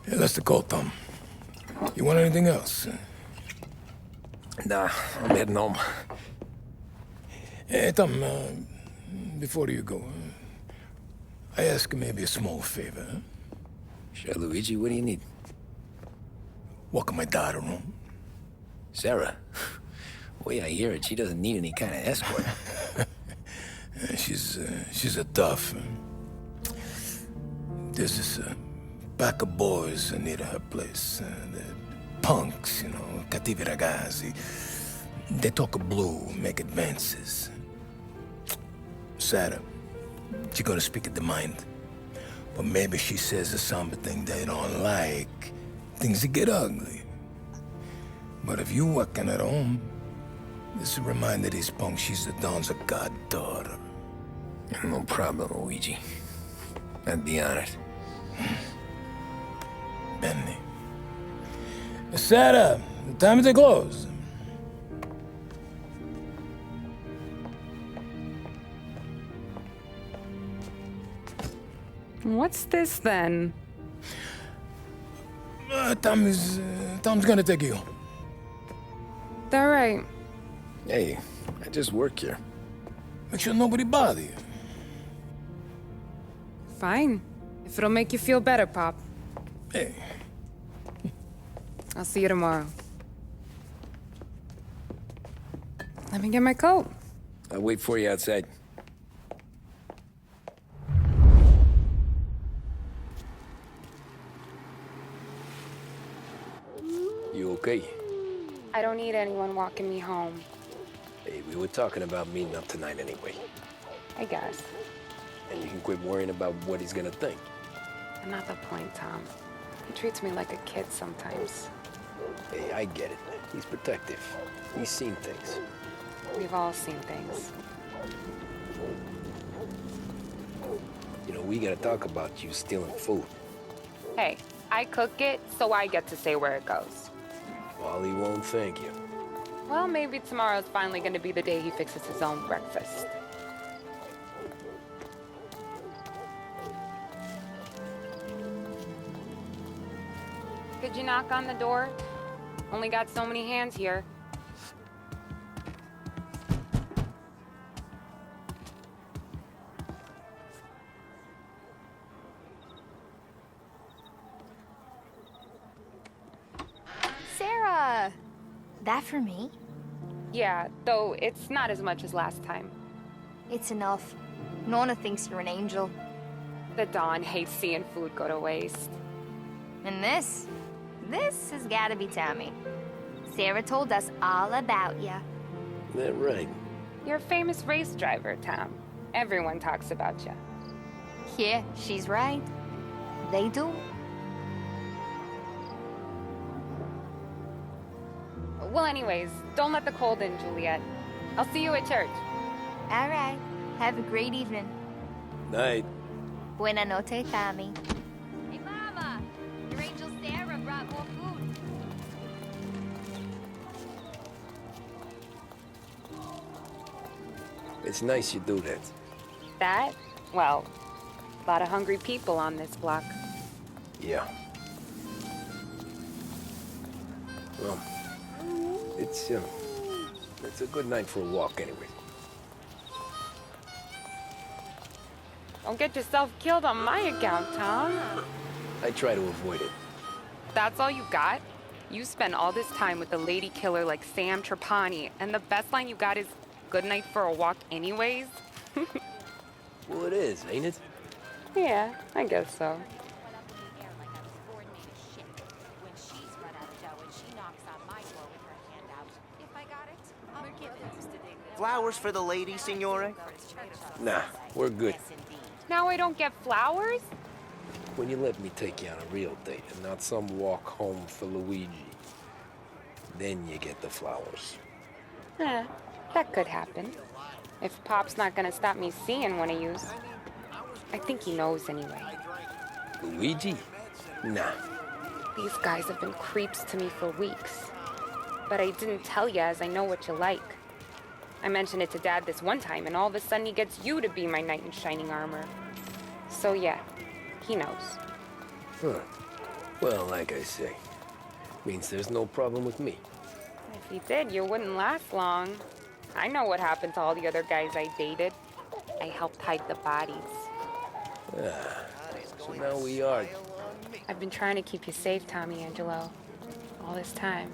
Hey, that's the call, Tom. You want anything else? Nah, I'm heading home. Hey, Tom, before you go, I ask maybe a small favor. Huh? Sure, Luigi, what do you need? Welcome my daughter home. Sarah? Way I hear it, she doesn't need any kind of escort. She's a tough. There's this pack of boys near her place. They're punks, you know, cattivi ragazzi. They talk blue, make advances. Sarah, she gonna speak at the mind. But maybe she says something they don't like. Things that get ugly. But if you working at home, this reminder these punks she's the Don's a goddaughter. No problem, Luigi. I'd be honored. Benny. Sarah, time to close. What's this then? Tom's gonna take you. All right. Hey, I just work here. Make sure nobody bother you. Fine. If it'll make you feel better, Pop. Hey. I'll see you tomorrow. Let me get my coat. I'll wait for you outside. You okay? I don't need anyone walking me home. Hey, we were talking about meeting up tonight anyway. I guess. And you can quit worrying about what he's gonna think. Not the point, Tom. He treats me like a kid sometimes. Hey, I get it. He's protective. He's seen things. We've all seen things. You know, we gotta talk about you stealing food. Hey, I cook it, so I get to say where it goes. Wally won't thank you. Well, maybe tomorrow's finally gonna be the day he fixes his own breakfast. Could you knock on the door? Only got so many hands here. Sarah! That for me? Yeah, though it's not as much as last time. It's enough. Nonna thinks you're an angel. The Dawn hates seeing food go to waste. And this has gotta be Tommy. Sarah told us all about ya. That right? You're a famous race driver, Tom. Everyone talks about you. Yeah, she's right. They do. Well, anyways, don't let the cold in, Juliet. I'll see you at church. All right. Have a great evening. Night. Buena noche, Tommy. Hey, Mama! Your angel Sarah brought more food. It's nice you do that. That? Well, a lot of hungry people on this block. Yeah. Well, it's a good night for a walk anyway. Don't get yourself killed on my account, Tom. I try to avoid it. That's all you got? You spend all this time with a lady killer like Sam Trapani, and the best line you got is, "Good night for a walk anyways"? Well, it is, ain't it? Yeah, I guess so. Flowers for the lady, signore? Nah, we're good. Now I don't get flowers? When you let me take you on a real date and not some walk home for Luigi, then you get the flowers. That could happen. If Pop's not gonna stop me seeing one of yous. I think he knows anyway. Luigi? Nah. These guys have been creeps to me for weeks. But I didn't tell you as I know what you like. I mentioned it to Dad this one time, and all of a sudden he gets you to be my knight in shining armor. So yeah, he knows. Huh. Well, like I say, means there's no problem with me. If you did, you wouldn't last long. I know what happened to all the other guys I dated. I helped hide the bodies. So now we are. I've been trying to keep you safe, Tommy Angelo, all this time.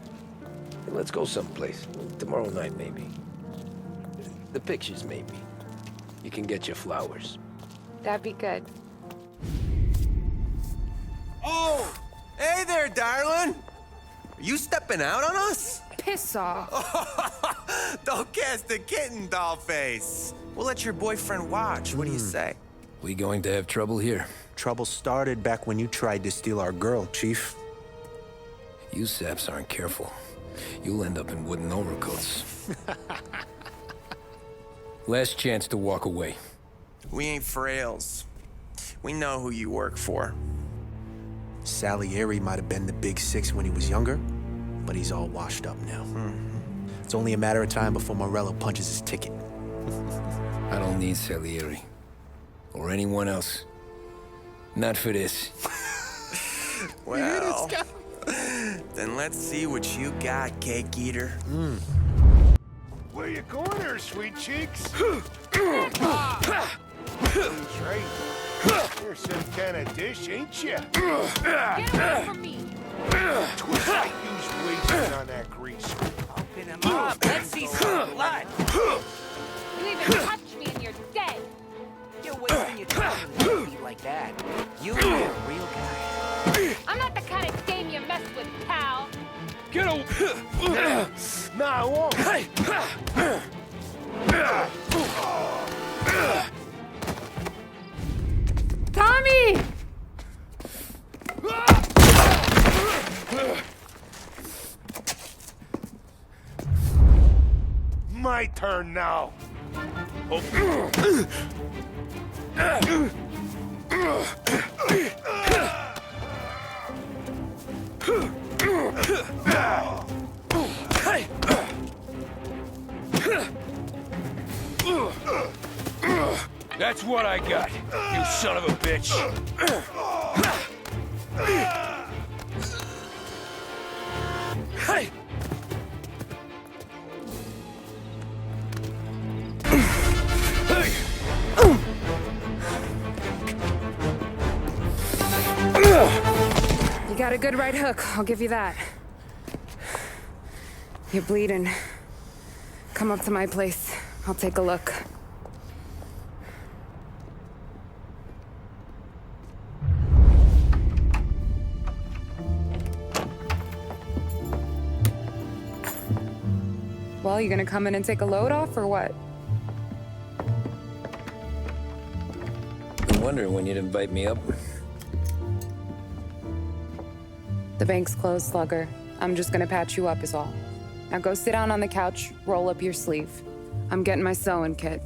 Hey, let's go someplace. Tomorrow night, maybe. The pictures, maybe. You can get your flowers. That'd be good. Oh! Hey there, darling! Are you stepping out on us? Piss off. Don't cast the kitten, dollface. We'll let your boyfriend watch. What do you say? We going to have trouble here? Trouble started back when you tried to steal our girl, Chief. You saps aren't careful. You'll end up in wooden overcoats. Last chance to walk away. We ain't frails. We know who you work for. Salieri might have been the big six when he was younger, but he's all washed up now. It's only a matter of time before Morello punches his ticket. I don't need Salieri. Or anyone else. Not for this. Well, then let's see what you got, cake eater. Where you going there, sweet cheeks? That's right. You're some kind of dish, ain't you? Get away from me. Twist like you's wasting on that grease. Open him up. Let's see some blood. You even touch me and you're dead. You're wasting your time with a beat like that. You are a real guy. I'm not the kind of game you mess with, pal. Get away! Nah, I won't. Tommy! My turn now. That's what I got, you son of a bitch. Hey! You got a good right hook, I'll give you that. You're bleeding. Come up to my place. I'll take a look. Well, you gonna come in and take a load off, or what? I'm wondering when you'd invite me up. The bank's closed, Slugger. I'm just gonna patch you up is all. Now go sit down on the couch, roll up your sleeve. I'm getting my sewing kit.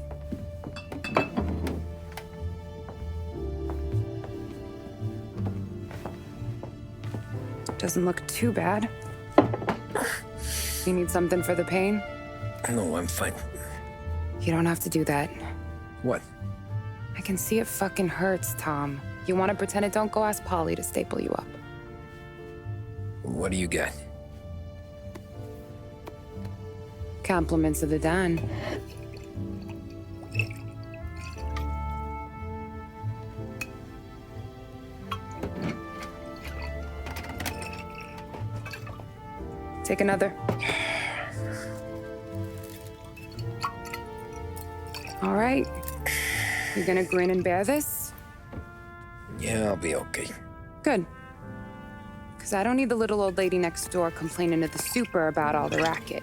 Doesn't look too bad. You need something for the pain? No, I'm fine. You don't have to do that. What? I can see it fucking hurts, Tom. You want to pretend it don't? Go ask Polly to staple you up. What do you got? Compliments of the Don. Take another. All right. You gonna grin and bear this? Yeah, I'll be okay. Good. Because I don't need the little old lady next door complaining to the super about all the racket.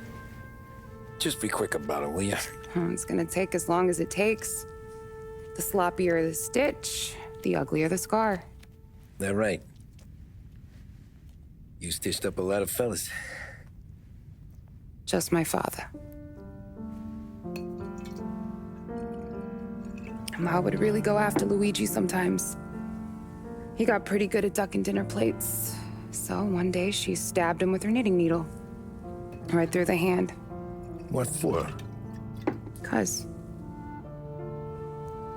Just be quick about it, will ya? It's gonna take as long as it takes. The sloppier the stitch, the uglier the scar. That right. You stitched up a lot of fellas. Just my father. Ma would really go after Luigi sometimes. He got pretty good at ducking dinner plates. So one day she stabbed him with her knitting needle. Right through the hand. What for? 'Cause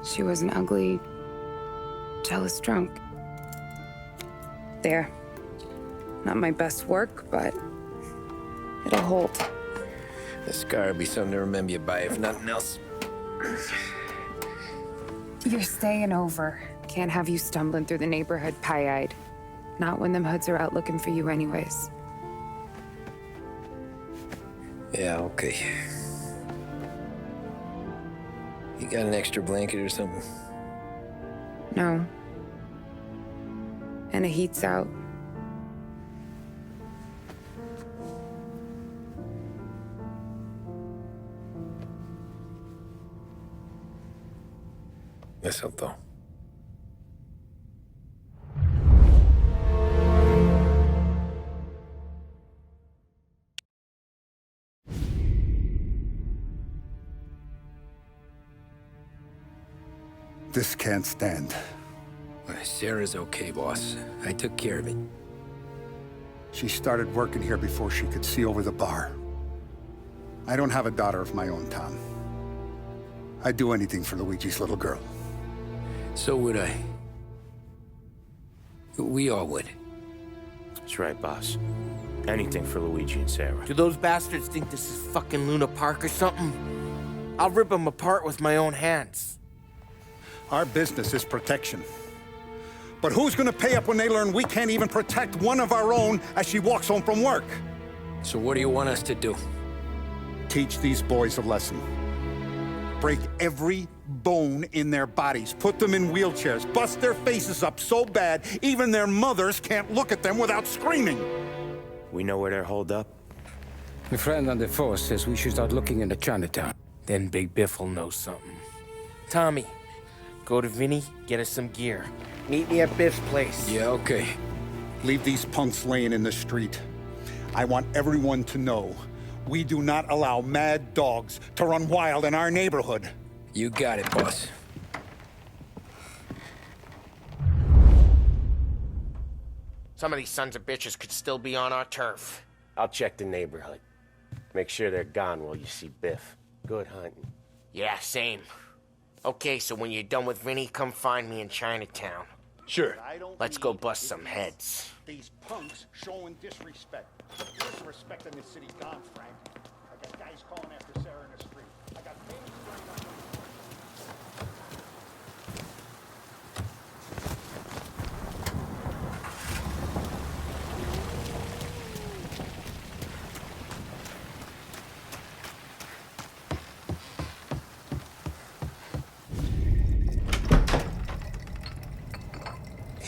she was an ugly, jealous drunk. There. Not my best work, but it'll hold. This scar will be something to remember you by, if nothing else. You're staying over. Can't have you stumbling through the neighborhood pie-eyed. Not when them hoods are out looking for you anyways. Yeah, okay. You got an extra blanket or something? No. And the heat's out. Eso todo. This can't stand. Sarah's okay, boss. I took care of it. She started working here before she could see over the bar. I don't have a daughter of my own, Tom. I'd do anything for Luigi's little girl. So would I. We all would. That's right, boss. Anything for Luigi and Sarah. Do those bastards think this is fucking Luna Park or something? I'll rip them apart with my own hands. Our business is protection. But who's gonna pay up when they learn we can't even protect one of our own as she walks home from work? So what do you want us to do? Teach these boys a lesson. Break every bone in their bodies, put them in wheelchairs, bust their faces up so bad even their mothers can't look at them without screaming. We know where they're holed up? The friend on the force says we should start looking into Chinatown. Then Big Biff will know something. Tommy, go to Vinny, get us some gear. Meet me at Biff's place. Yeah, okay. Leave these punks laying in the street. I want everyone to know we do not allow mad dogs to run wild in our neighborhood. You got it, boss. Some of these sons of bitches could still be on our turf. I'll check the neighborhood. Make sure they're gone while you see Biff. Good hunting. Yeah, same. Okay, so when you're done with Vinny, come find me in Chinatown. Sure. Let's go bust some heads. These punks showing disrespect. Disrespect in this city gone, Frank. I got guys calling after Sarah in the street. I got things going on.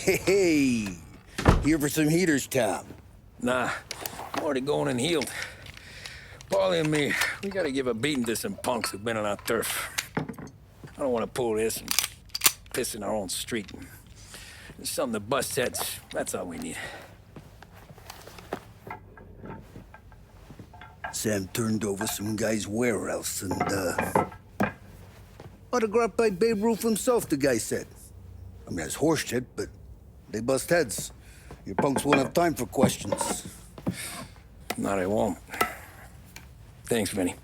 Hey, here for some heaters, Tom? Nah, I'm already going and healed. Paulie and me, we gotta give a beating to some punks who've been on our turf. I don't want to pull this and piss in our own street. There's something to bust heads. That's all we need. Sam turned over some guy's warehouse and, autographed by Babe Ruth himself, the guy said. I mean, it's horse shit, but they bust heads. Your punks won't have time for questions. No, they won't. Thanks, Vinny.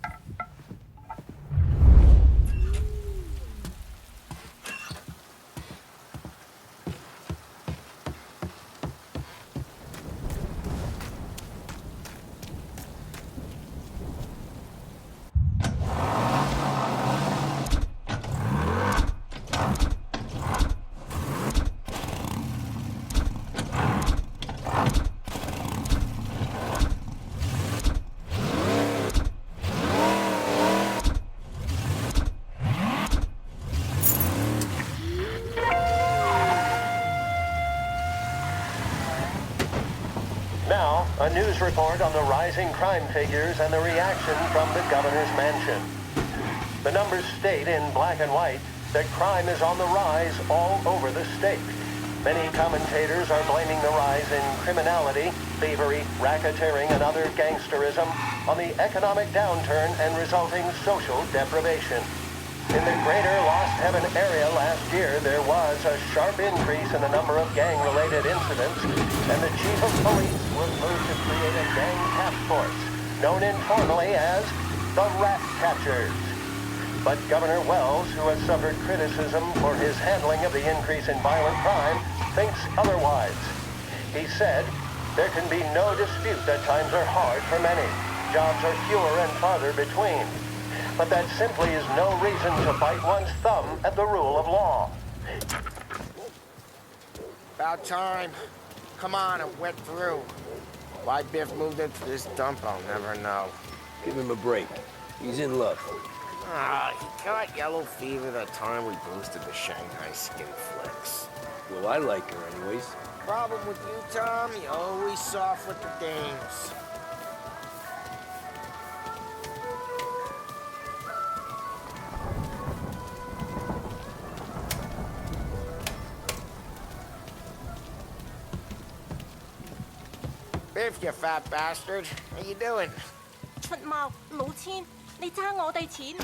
Now, a news report on the rising crime figures and the reaction from the governor's mansion. The numbers state in black and white that crime is on the rise all over the state. Many commentators are blaming the rise in criminality, thievery, racketeering, and other gangsterism on the economic downturn and resulting social deprivation. In the greater Lost Heaven area last year, there was a sharp increase in the number of gang-related incidents, and the chief of police was moved to create a gang task force, known informally as the Rat Catchers. But Governor Wells, who has suffered criticism for his handling of the increase in violent crime, thinks otherwise. He said, There can be no dispute that times are hard for many. Jobs are fewer and farther between. But that simply is no reason to bite one's thumb at the rule of law. About time. Come on and wet through. Why Biff moved into this dump, I'll never know. Give him a break. He's in love. Ah, he got yellow fever that time we boosted the Shanghai skin flicks. Well, I like her anyways. Problem with you, Tom, you always soft with the dames. Biff, you fat bastard. How you doing? 出貓老千，你爭我哋錢，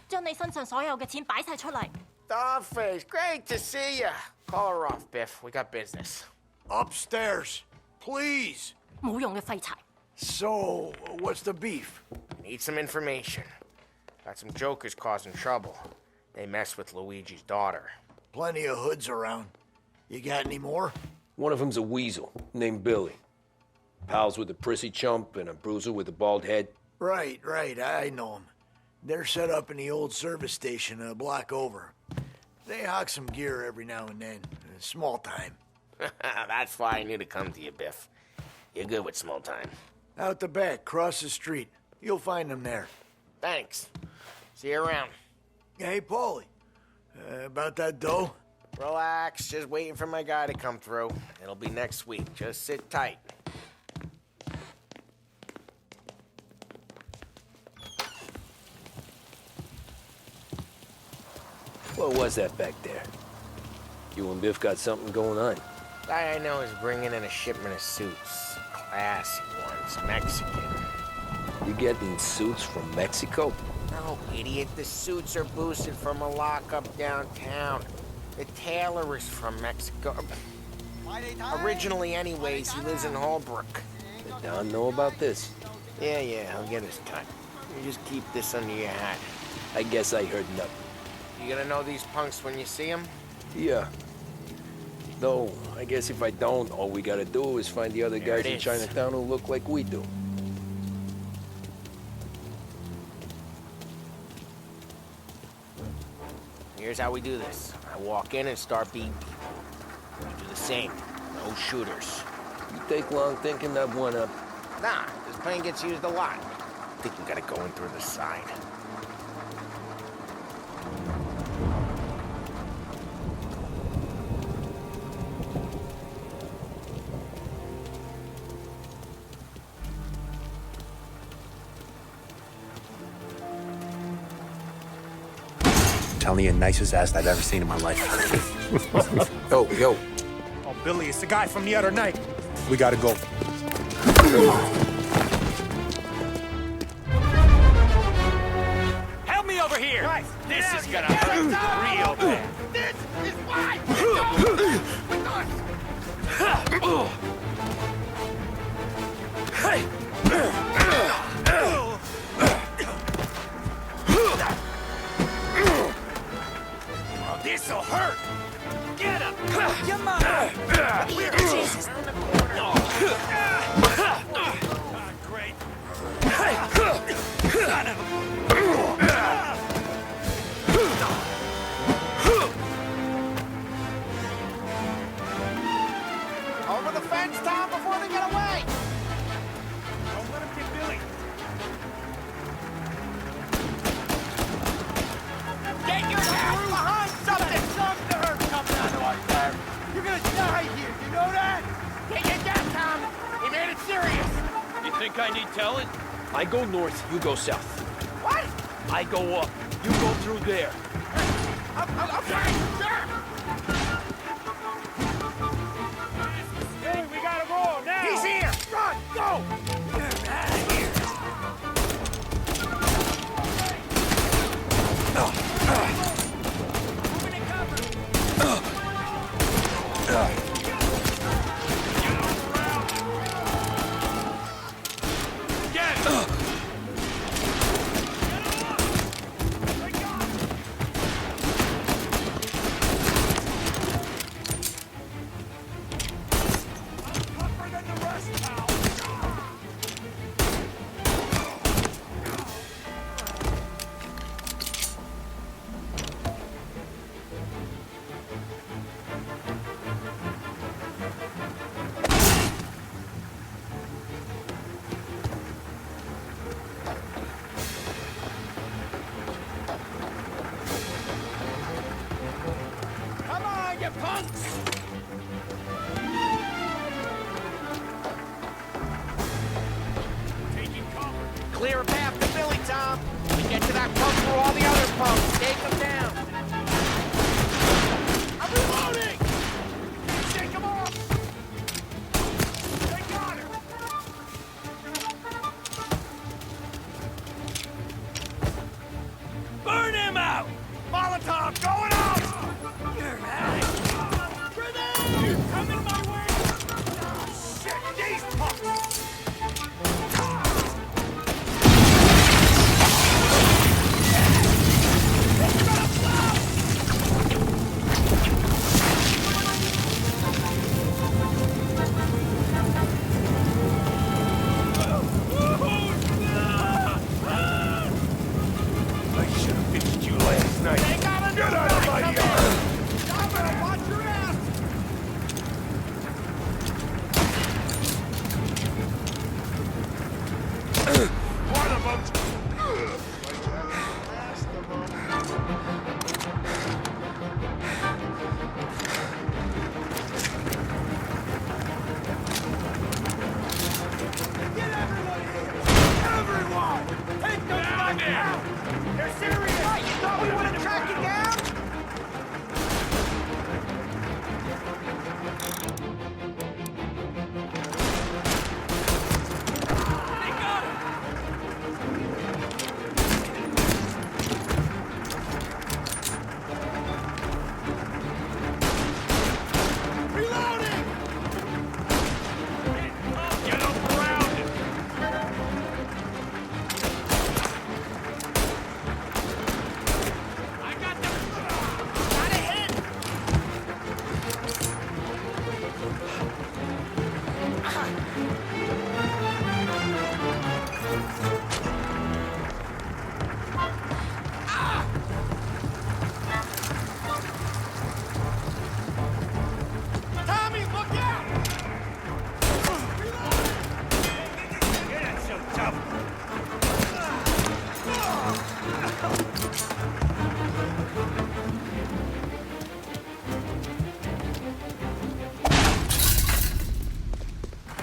將你身上所有嘅錢擺晒出嚟。Dollface, great to see you. Call her off, Biff. We got business. Upstairs, please. 冇用嘅廢柴。So, what's the beef? Need some information. Got some jokers causing trouble. They messed with Luigi's daughter. Plenty of hoods around. You got any more? One of them's a weasel named Billy. Pals with a prissy chump and a bruiser with a bald head. Right, I know them. They're set up in the old service station a block over. They hawk some gear every now and then. Small time. That's why I knew to come to you, Biff. You're good with small time. Out the back, cross the street. You'll find them there. Thanks. See you around. Hey, Paulie. About that dough? Relax. Just waiting for my guy to come through. It'll be next week. Just sit tight. What was that back there? You and Biff got something going on. Guy I know is bringing in a shipment of suits. Classy ones. Mexican. You getting suits from Mexico? No, idiot. The suits are boosted from a lockup downtown. The tailor is from Mexico. Originally, anyways, he lives in Holbrook. Did Don know about this? Yeah, he'll get his cut. You just keep this under your hat. I guess I heard nothing. You gonna know these punks when you see them? Yeah. Though, I guess if I don't, all we gotta do is find the other There guys it in is. Chinatown who look like we do. Here's how we do this. I walk in and start beating people. You do the same. No shooters. You take long thinking that one up. Nah, this plane gets used a lot. I think we gotta go in through the side. Telling you, nicest ass I've ever seen in my life. Yo. Oh, Billy, it's the guy from the other night. We gotta go. Help me over here! Guys, this is gonna hurt real bad. This is why you don't with us! Oh, this'll hurt! Get him! Come on! Jesus! Great! Son of Over the fence, Tom, before they get away! Don't let him get Billy! Get your ass behind something! Some nerve coming out of our turf! You're gonna die here, you know that? Get down, Tom! He made it serious! You think I need telling? I go north, you go south. What? I go up, you go through there. Okay, sure! Hey, we gotta roll now! He's here! Run! Go! Get out of here! Tougher than the rest, Clear a path to Billy, Tom. We get to that pump through all the other pumps. Take them down. I'm reloading! Take them off! They got him! Burn him out! Molotov going out! Grenade! Coming my way! Shit, these punks!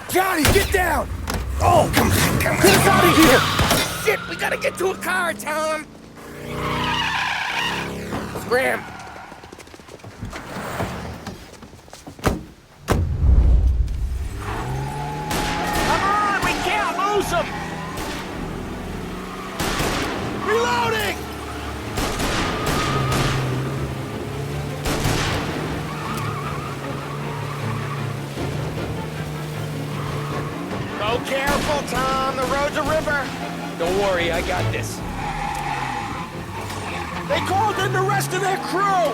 Johnny, get down! Oh, come on. Get us out of here! Shit, we gotta get to a car, Tom! Scram! Come on, we can't lose them! Reloading! Go careful, Tom. The road's a river. Don't worry, I got this. They called in the rest of their crew!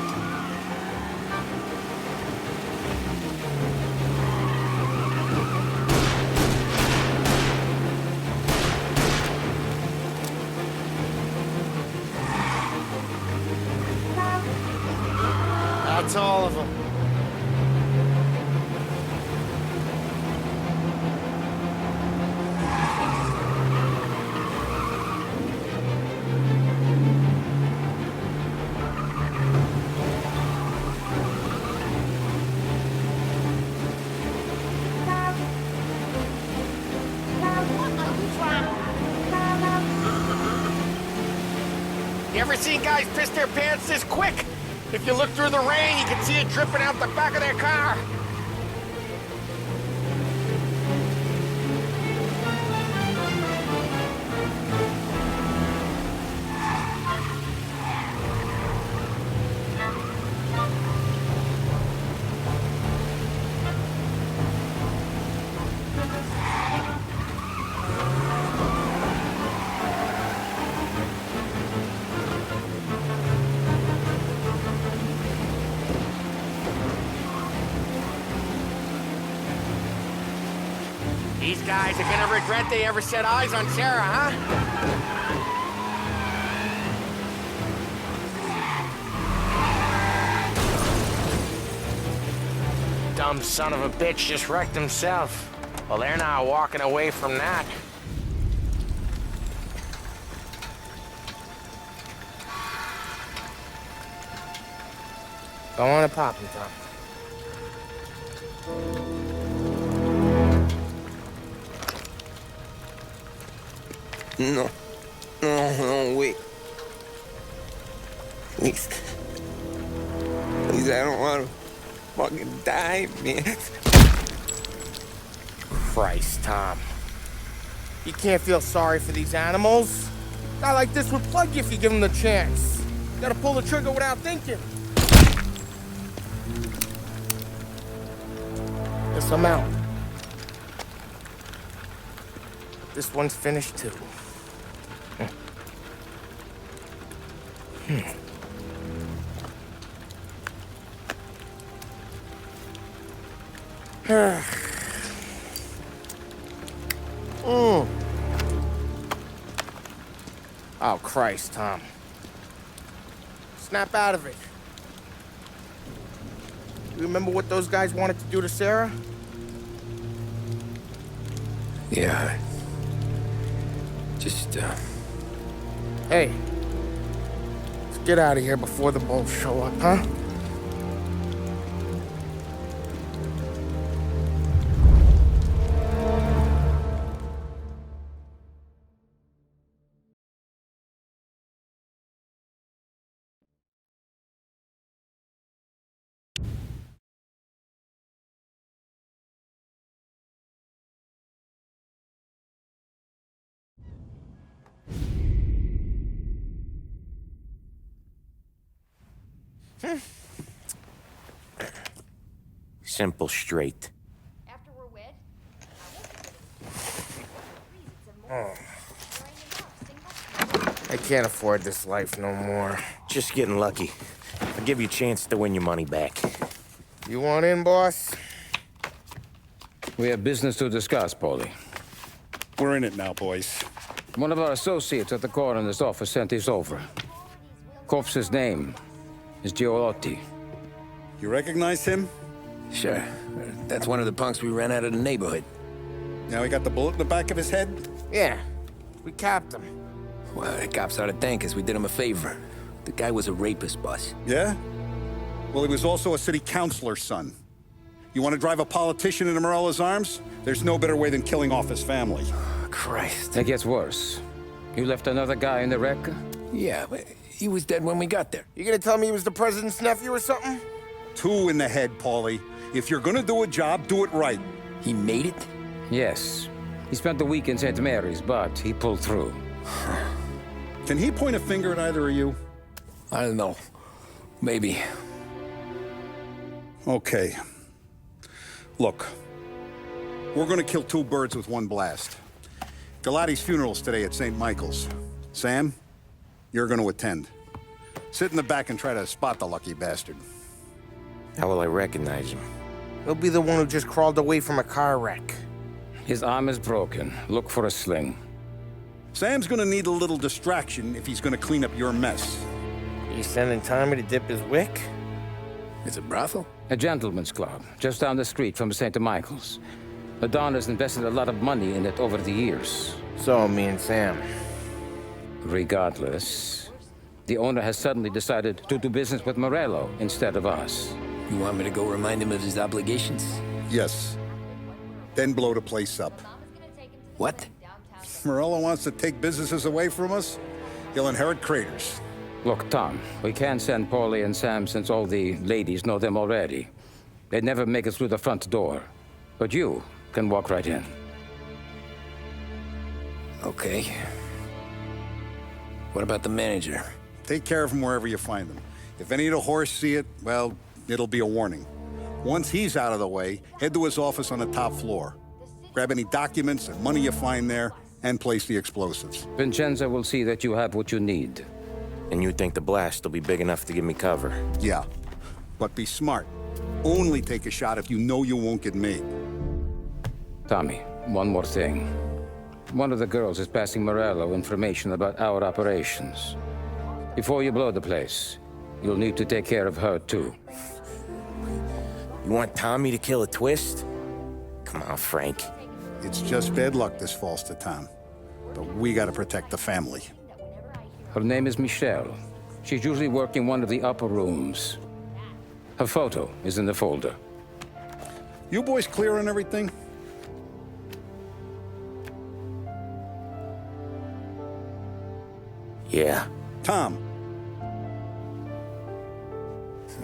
That's all of them. You ever seen guys piss their pants this quick? If you look through the rain, you can see it dripping out the back of their car. These guys are gonna regret they ever set eyes on Sarah, huh? Dumb son of a bitch just wrecked himself. Well, they're not walking away from that. Go on and pop him, Tom. No. No, wait. Please. Please, I don't want to fucking die, man. Christ, Tom. You can't feel sorry for these animals. A guy like this would plug you if you give him the chance. You gotta pull the trigger without thinking. Guess I'm out. This one's finished too. Oh, Christ, Tom. Snap out of it. You remember what those guys wanted to do to Sarah? Yeah. Just, Hey. Let's get out of here before the bulls show up, huh? Simple, straight. After we're wed, I can't afford this life no more. Just getting lucky. I'll give you a chance to win your money back. You want in, boss? we have business to discuss, Paulie. We're in it now, boys. One of our associates at the coroner's office sent this over. Corpse's name is Giolotti. You recognize him? Sure. That's one of the punks we ran out of the neighborhood. Now he got the bullet in the back of his head? Yeah. We capped him. Well, the cops ought to thank us. We did him a favor. The guy was a rapist, boss. Yeah? Well, he was also a city councilor's son. You want to drive a politician into Morella's arms? There's no better way than killing off his family. Christ. It gets worse. You left another guy in the wreck? Yeah, but he was dead when we got there. You gonna tell me he was the president's nephew or something? 2 in the head, Paulie. If you're gonna do a job, do it right. He made it? Yes. He spent the week in St. Mary's, but he pulled through. Can he point a finger at either of you? I don't know. Maybe. Okay. Look. We're gonna kill 2 birds with 1 blast. Galati's funeral's today at St. Michael's. Sam, you're gonna attend. Sit in the back and try to spot the lucky bastard. How will I recognize him? He'll be the one who just crawled away from a car wreck. His arm is broken. Look for a sling. Sam's gonna need a little distraction if he's gonna clean up your mess. Are you sending Tommy to dip his wick? It's a brothel? A gentleman's club, just down the street from St. Michael's. The Don has invested a lot of money in it over the years. So, me and Sam. Regardless, the owner has suddenly decided to do business with Morello instead of us. You want me to go remind him of his obligations? Yes. Then blow the place up. What? Morello wants to take businesses away from us? He'll inherit craters. Look, Tom, we can't send Paulie and Sam since all the ladies know them already. They'd never make it through the front door. But you can walk right in. Okay. What about the manager? Take care of him wherever you find him. If any of the horse see it, well, it'll be a warning. Once he's out of the way, head to his office on the top floor. Grab any documents and money you find there, and place the explosives. Vincenzo will see that you have what you need. And you think the blast will be big enough to give me cover? Yeah, but be smart. Only take a shot if you know you won't get made. Tommy, one more thing. One of the girls is passing Morello information about our operations. Before you blow the place, you'll need to take care of her, too. You want Tommy to kill a twist? Come on, Frank. It's just bad luck this falls to Tom. But we gotta protect the family. Her name is Michelle. She's usually working one of the upper rooms. Her photo is in the folder. You boys clear on everything? Yeah. Tom.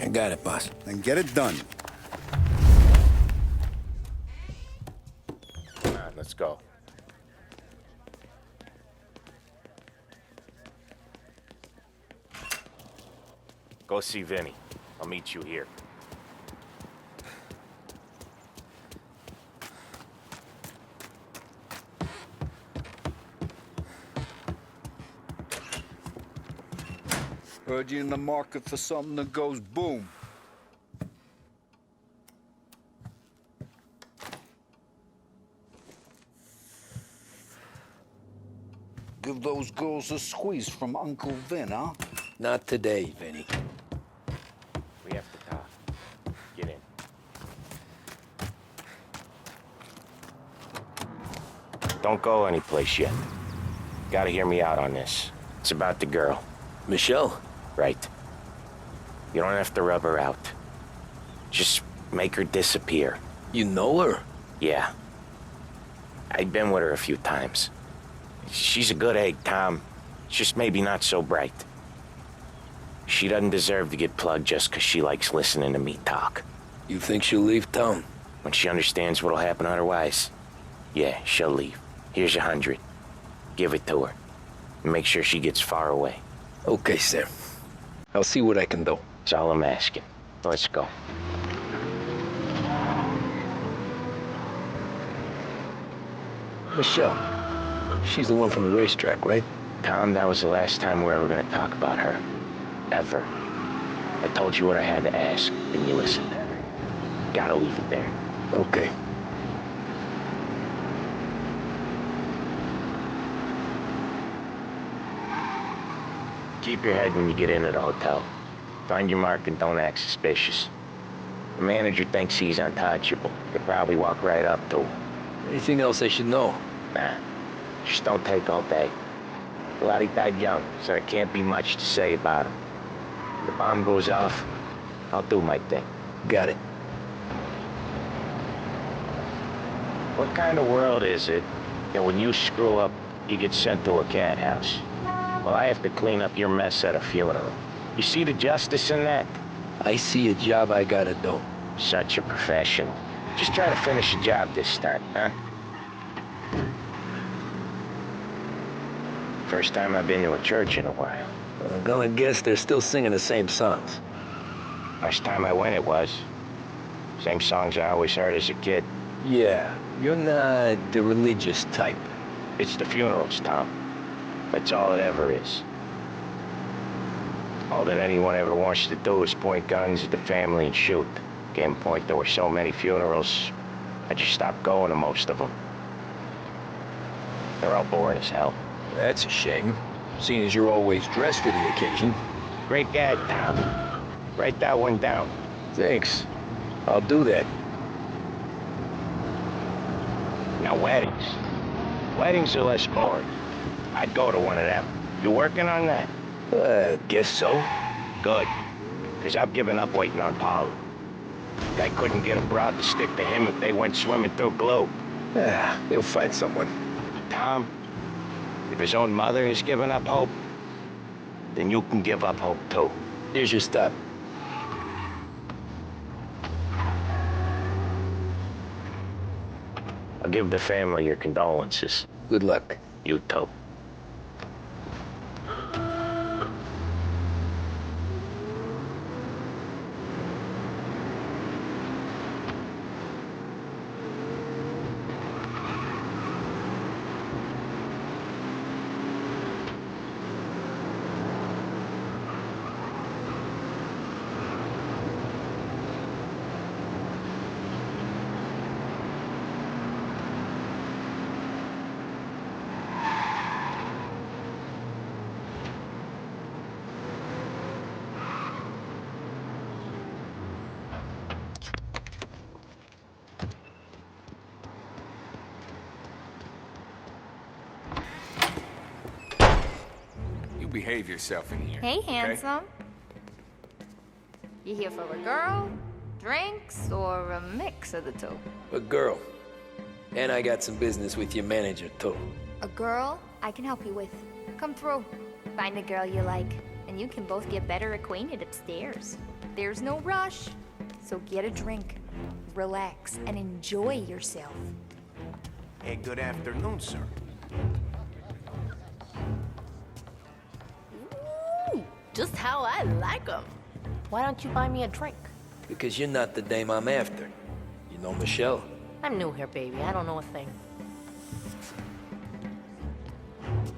I got it, boss. Then get it done. Come on, let's go. Go see Vinny. I'll meet you here. Heard you in the market for something that goes boom. Give those girls a squeeze from Uncle Vin, huh? Not today, Vinny. We have to talk. Get in. Don't go anyplace yet. Gotta hear me out on this. It's about the girl. Michelle? Right. You don't have to rub her out. Just make her disappear. You know her? Yeah. I've been with her a few times. She's a good egg, Tom. Just maybe not so bright. She doesn't deserve to get plugged just 'cause she likes listening to me talk. You think she'll leave town? When she understands what'll happen otherwise, yeah, she'll leave. Here's 100. Give it to her. And make sure she gets far away. Okay, Sam. I'll see what I can do. That's all I'm asking. Let's go. Michelle. She's the one from the racetrack, right? Tom, that was the last time we're ever gonna talk about her. Ever. I told you what I had to ask, and you listened. Gotta leave it there. Okay. Keep your head when you get into the hotel. Find your mark and don't act suspicious. The manager thinks he's untouchable. He'll probably walk right up to him. Anything else I should know? Nah. Just don't take all day. Lottie died young, so there can't be much to say about him. The bomb goes off, I'll do my thing. Got it. What kind of world is it that when you screw up, you get sent to a cat house? Well, I have to clean up your mess at a funeral. You see the justice in that? I see a job I gotta do. Such a professional. Just try to finish the job this time, huh? First time I've been to a church in a while. I'm gonna guess they're still singing the same songs. Last time I went, it was. Same songs I always heard as a kid. Yeah, you're not the religious type. It's the funerals, Tom. That's all it ever is. All that anyone ever wants to do is point guns at the family and shoot. Game point, there were so many funerals, I just stopped going to most of them. They're all boring as hell. That's a shame, seeing as you're always dressed for the occasion. Great gag, Tom. Write that one down. Thanks. I'll do that. Now, weddings. Weddings are less boring. I'd go to one of them. You working on that? Guess so. Good. Because I've given up waiting on Paul. I couldn't get a broad to stick to him if they went swimming through glue. They'll find someone. Tom, if his own mother has given up hope, then you can give up hope too. Here's your stop. I'll give the family your condolences. Good luck. You too. Behave yourself in here. Hey, okay? handsome. You here for a girl, drinks, or a mix of the two? A girl. And I got some business with your manager, too. A girl I can help you with. Come through. Find a girl you like, and you can both get better acquainted upstairs. There's no rush, so get a drink, relax, and enjoy yourself. Hey, good afternoon, sir. Ooh, just how I like 'em. Why don't you buy me a drink? Because you're not the dame I'm after. You know Michelle? I'm new here, baby. I don't know a thing.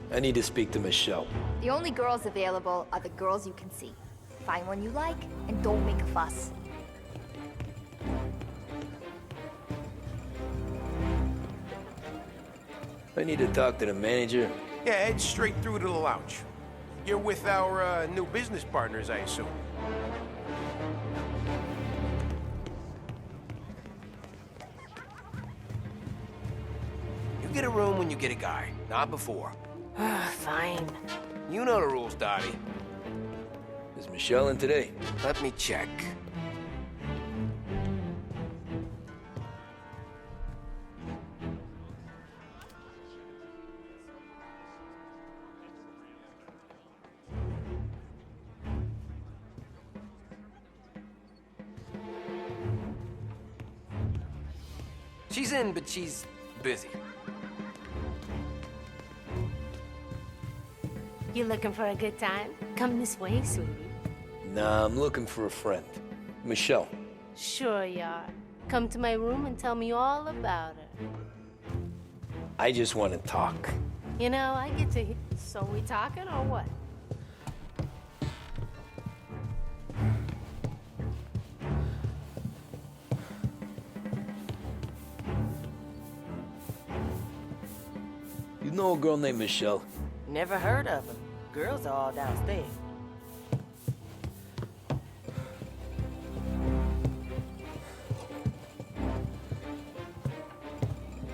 I need to speak to Michelle. The only girls available are the girls you can see. Find one you like, and don't make a fuss. I need to talk to the manager. Yeah, head straight through to the lounge. You're with our new business partners, I assume. You get a room when you get a guy, not before. Fine. You know the rules, Dottie. Is Michelle in today? Let me check. She's in, but she's busy. You looking for a good time? Come this way, sweetie. Nah, I'm looking for a friend. Michelle. Sure you are. Come to my room and tell me all about her. I just want to talk. You know, I get to... So we talking or what? You know a girl named Michelle? Never heard of her. Girls are all downstairs.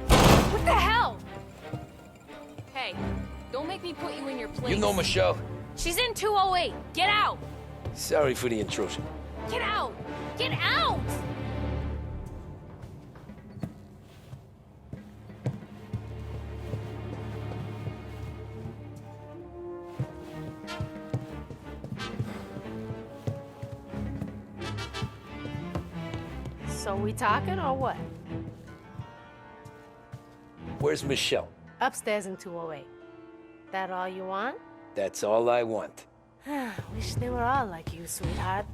What the hell? Hey, don't make me put you in your place. You know Michelle? She's in 208. Get out! Sorry for the intrusion. Get out! Get out! So we talking or what? Where's Michelle? Upstairs in 208. That all you want? That's all I want. Wish they were all like you, sweetheart.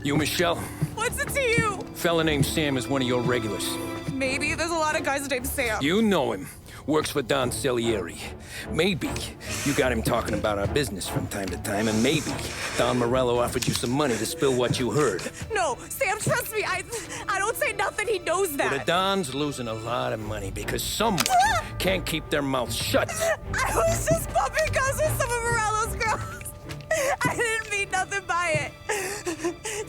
You Michelle? What's it to you? Fella named Sam is one of your regulars. Maybe there's a lot of guys named Sam. You know him. Works for Don Salieri. Maybe you got him talking about our business from time to time, and maybe Don Morello offered you some money to spill what you heard. No, Sam, trust me. I don't say nothing. He knows that. Well, the Don's losing a lot of money because someone can't keep their mouth shut. I was just bumping guns with some of Morello's girls. I didn't mean nothing by it.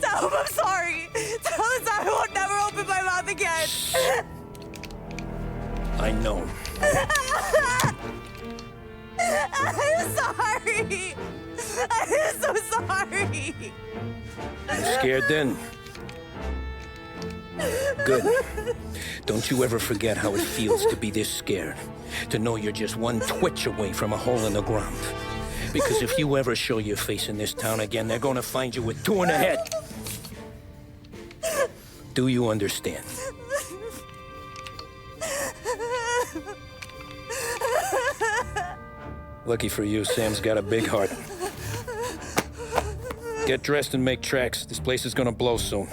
Tell him I'm sorry. Tell him I won't never open my mouth again. I know. I'm sorry. I'm so sorry. You scared then? Good. Don't you ever forget how it feels to be this scared. To know you're just one twitch away from a hole in the ground. Because if you ever show your face in this town again, they're gonna find you with 2 in the head. Do you understand? Lucky for you, Sam's got a big heart. Get dressed and make tracks. This place is gonna blow soon.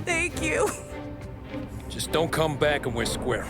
Thank you. Just don't come back and we're square.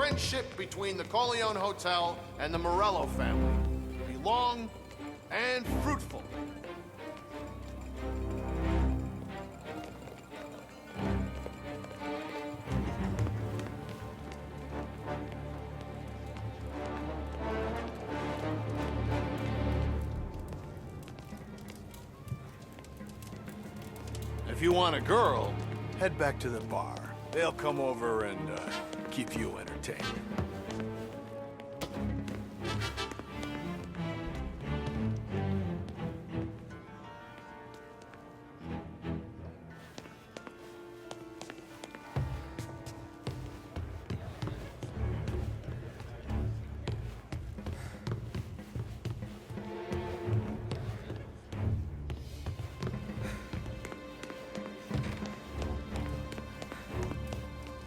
friendship between the Corleone Hotel and the Morello family be long and fruitful. If you want a girl, head back to the bar. They'll come over and keep you entertained.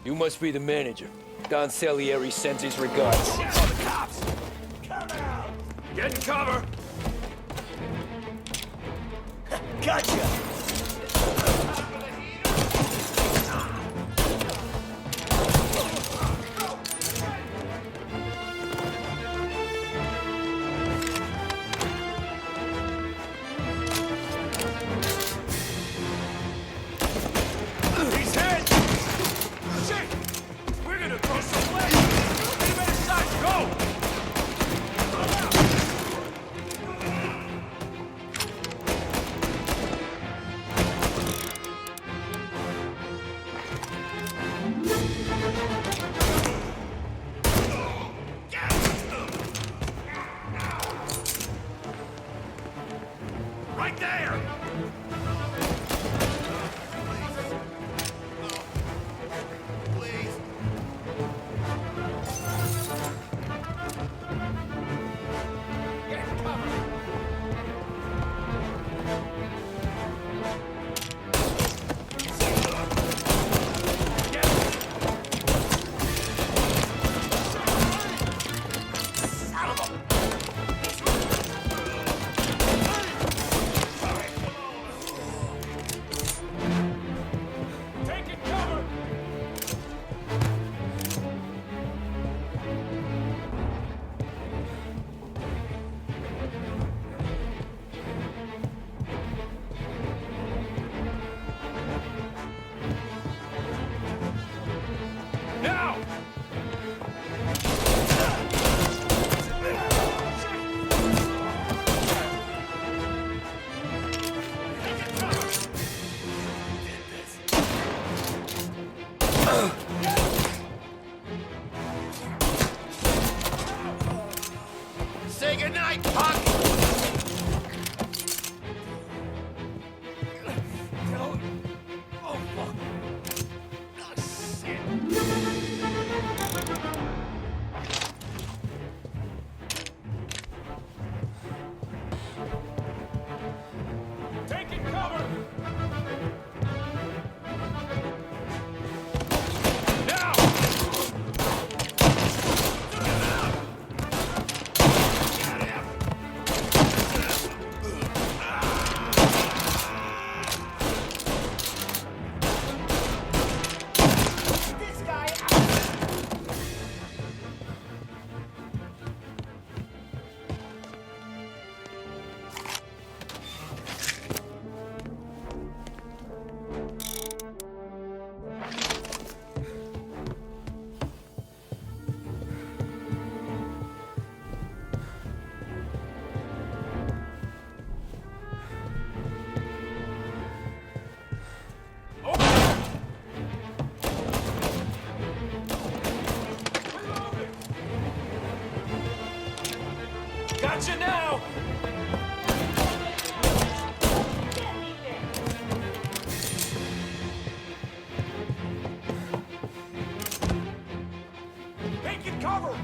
You must be the manager. Don Salieri sends his regards. Oh, the cops! Come out! Get in cover! Gotcha! He's hit! Shit! We're gonna throw some legs! Get him inside, go! Right there! Now! Say goodnight, punk! Oh, fuck. Oh, shit. Taking cover! Now! This guy Gotcha now! taking cover!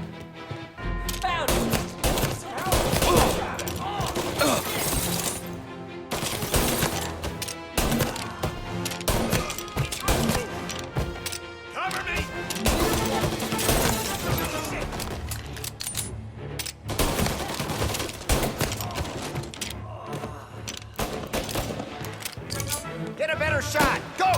Found him! Cover me! Get a better shot! Go!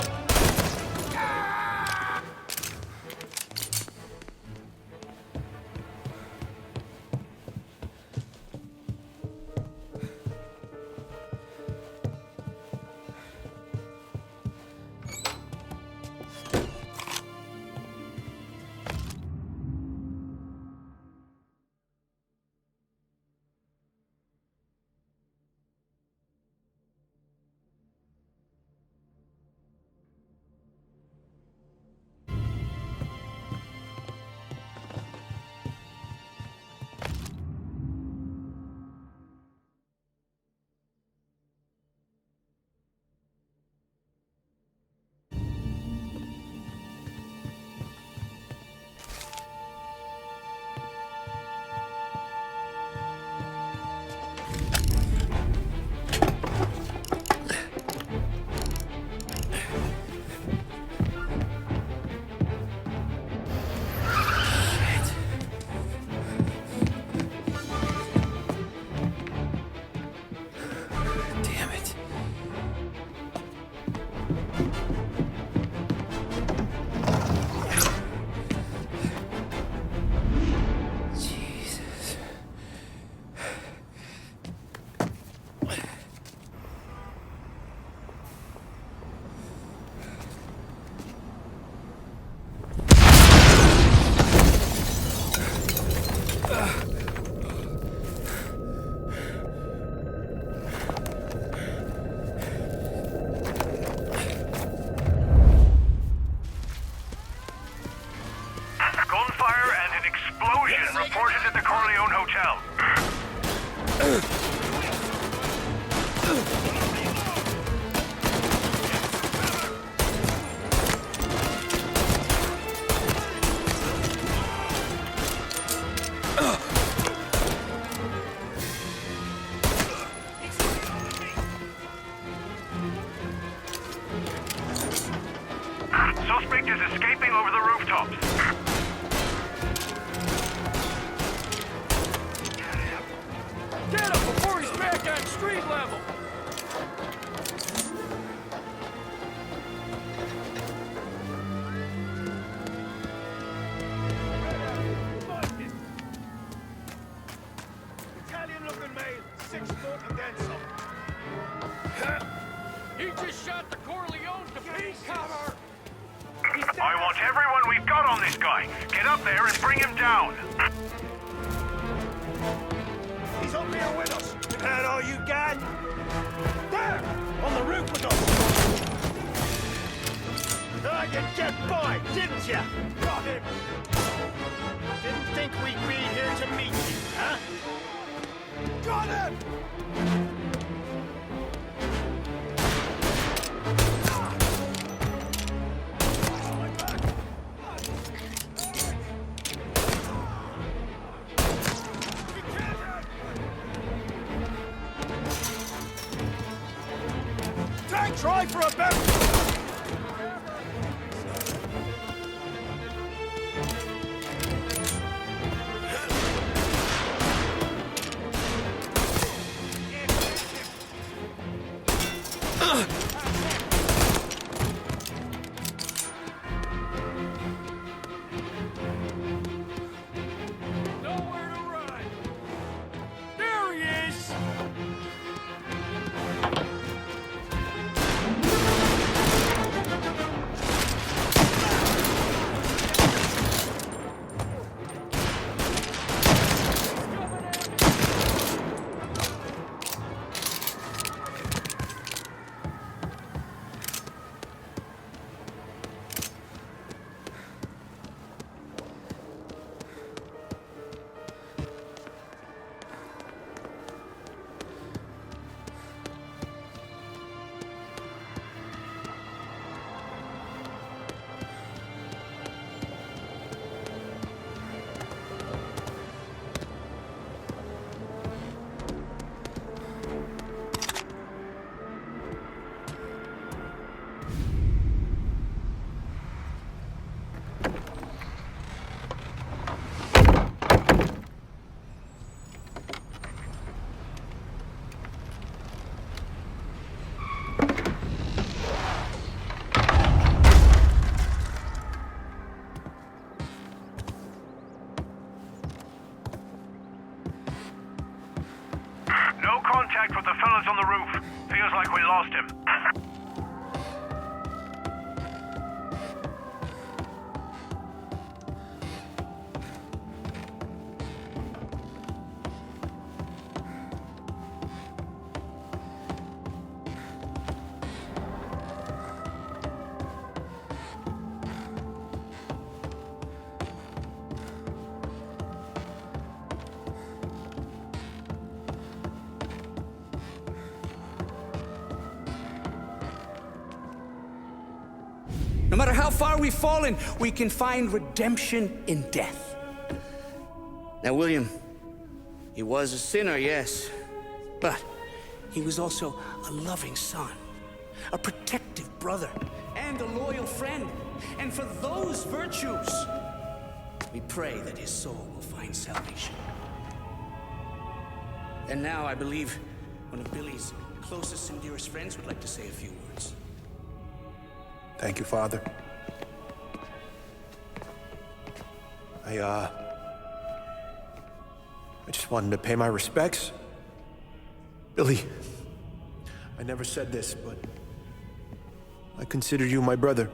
Suspect is escaping over the rooftops. Get him before he's back on street level! Italian-looking male, 6 foot and then some. He just shot the Corleone to pieces! Cover! I want everyone we've got on this guy. Get up there and bring him down. He's up here with us. That all you got? There! On the roof with us! Oh, you get by, didn't ya? Got him! Didn't think we'd be here to meet you, huh? Got him! Try for a better... Nowhere to run! There he is! No contact with the fellas on the roof. Feels like we lost him. No matter how far we've fallen, we can find redemption in death. Now, William, he was a sinner, yes, but he was also a loving son, a protective brother, and a loyal friend. And for those virtues, we pray that his soul will find salvation. And now I believe one of Billy's closest and dearest friends would like to say a few words. Thank you, Father. I just wanted to pay my respects. Billy, I never said this, but I consider you my brother.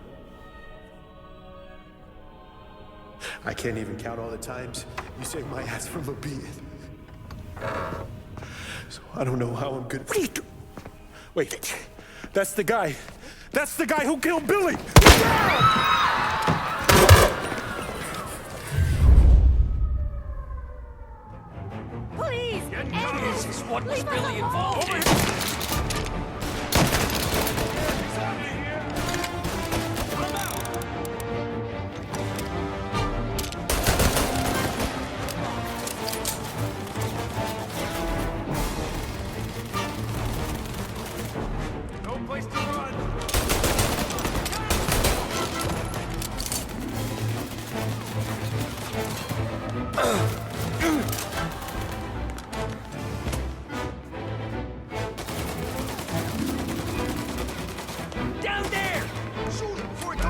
I can't even count all the times you saved my ass from a beating. So I don't know how I'm good. What are you doing? Wait, that's the guy. That's the guy who killed Billy! Please! This is what was really involved in.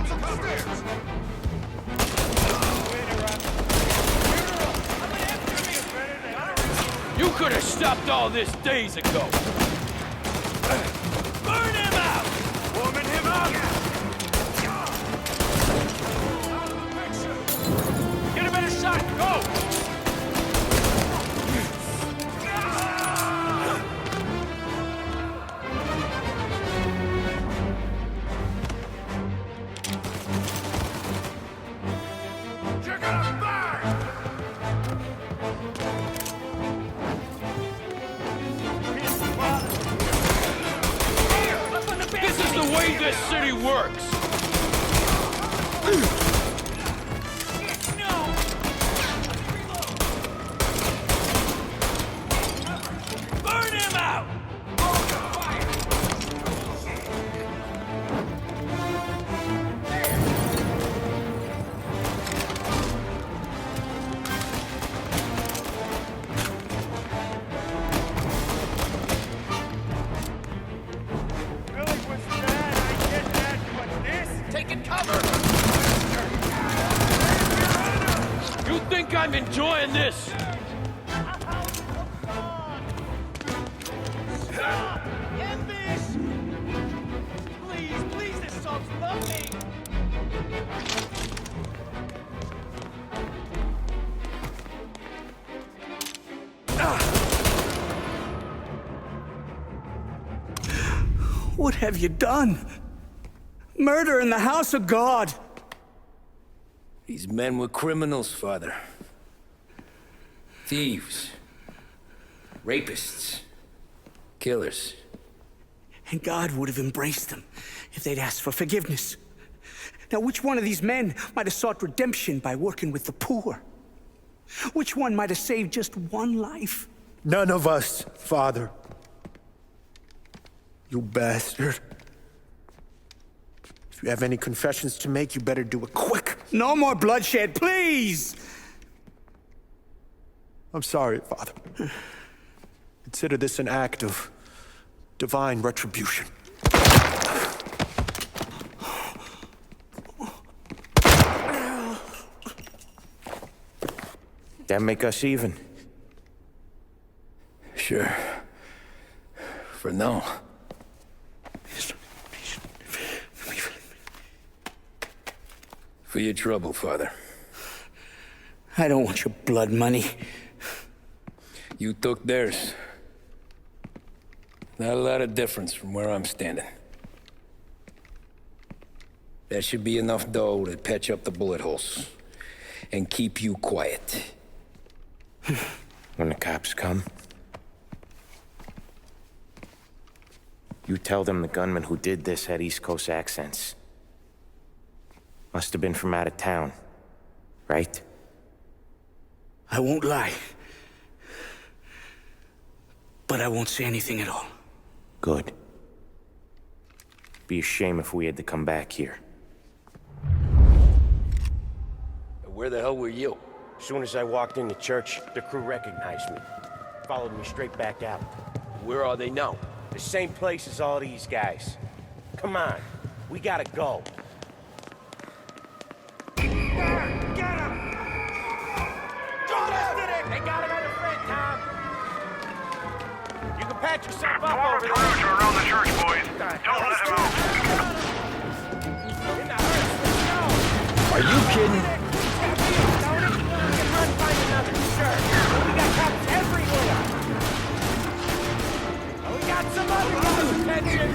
Cops up the stairs! You could have stopped all this days ago. Burn him out! Warming him up! Get a better shot! Go! You're gonna burn! This is the way this city works! Burn him out! Taking cover! You think I'm enjoying this? Stop! End this! Please, please, this stops nothing! What have you done? Murder in the house of God! These men were criminals, Father. Thieves. Rapists. Killers. And God would have embraced them if they'd asked for forgiveness. Now, which one of these men might have sought redemption by working with the poor? Which one might have saved just one life? None of us, Father. You bastard. If you have any confessions to make, you better do it quick. No more bloodshed, please! I'm sorry, Father. Consider this an act of divine retribution. That make us even? Sure. For now. For your trouble, Father. I don't want your blood money. You took theirs. Not a lot of difference from where I'm standing. That should be enough dough to patch up the bullet holes and keep you quiet. When the cops come, you tell them the gunman who did this had East Coast accents. Must have been from out of town, right? I won't lie. But I won't say anything at all. Good. Be a shame if we had to come back here. Where the hell were you? As soon as I walked into church, the crew recognized me. Followed me straight back out. Where are they now? The same place as all these guys. Come on, we gotta go. Get him! They got another friend, Tom. You can patch yourself up More over approach there. around the church, boys. Don't let him out. In the hearse, Are you kidding? run, find another church. We got cops everywhere. We got some other guys' attention.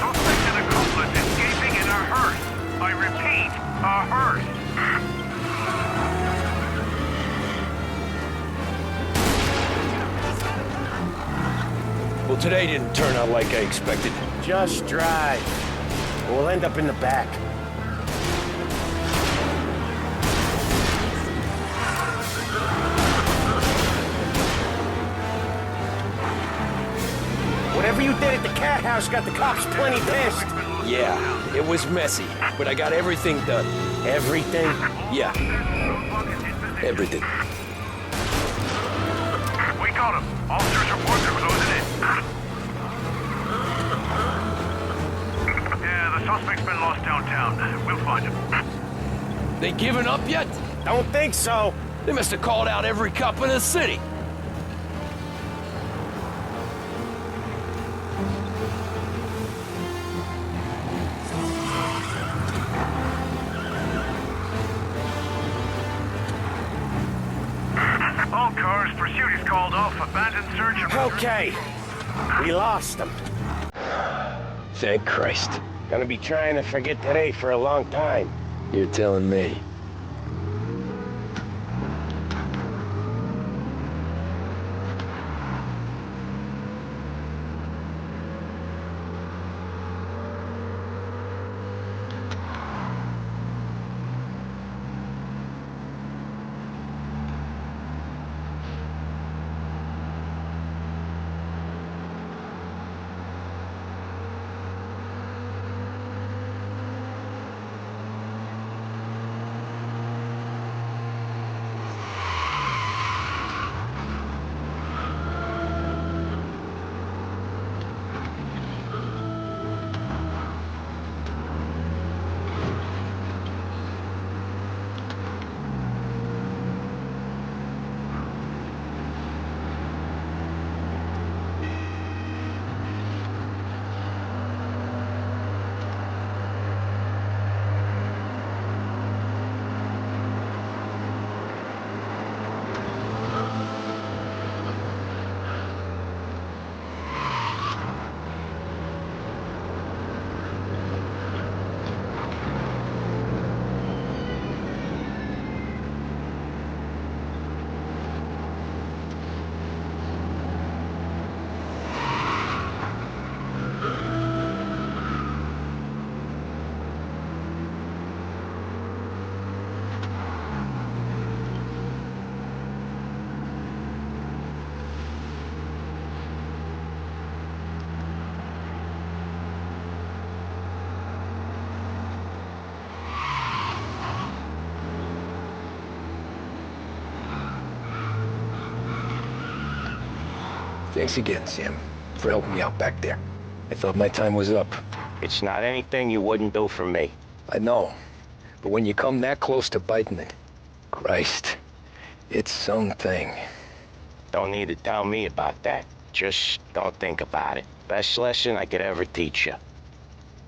Suspect and accomplice escaping in a hearse. I repeat, a hearse. Well, today didn't turn out like I expected. Just drive. We'll end up in the back. Whatever you did at the cat house got the cops plenty pissed. Yeah, it was messy, but I got everything done. Everything? Yeah. Everything. We got him. Officers report they're closing in. Yeah, the suspect's They giving up yet? Don't think so. They must have called out every cop in the city. All cars, pursuit is called off. Abandoned search and... Okay. We lost them. Thank Christ. Gonna be trying to forget today for a long time. You're telling me. Thanks again, Sam, for helping me out back there. I thought my time was up. It's not anything you wouldn't do for me. I know. But when you come that close to biting it, Christ, it's something. Don't need to tell me about that. Just don't think about it. Best lesson I could ever teach you.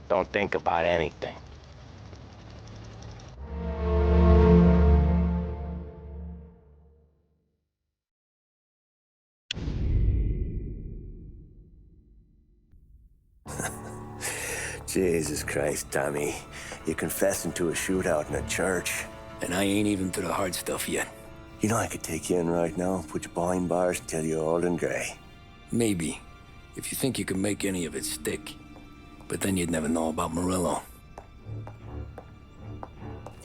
Don't think about anything. Jesus Christ, Tommy. You're confessing to a shootout in a church. And I ain't even to the hard stuff yet. You know I could take you in right now, put you behind bars until you're old and grey. Maybe. If you think you can make any of it stick. But then you'd never know about Morello.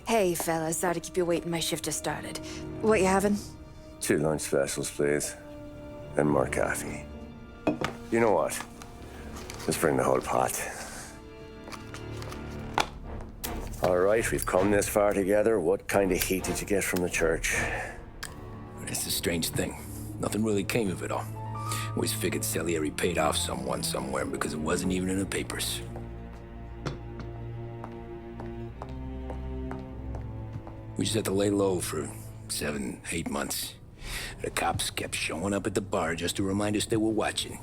Hey, fellas. Sorry to keep you waiting. My shift just started. What you having? 2 lunch specials, please. And more coffee. You know what? Let's bring the whole pot. All right, we've come this far together. What kind of heat did you get from the church? That's the strange thing. Nothing really came of it all. Always figured Salieri paid off someone somewhere because it wasn't even in the papers. We just had to lay low for 7, 8 months. The cops kept showing up at the bar just to remind us they were watching.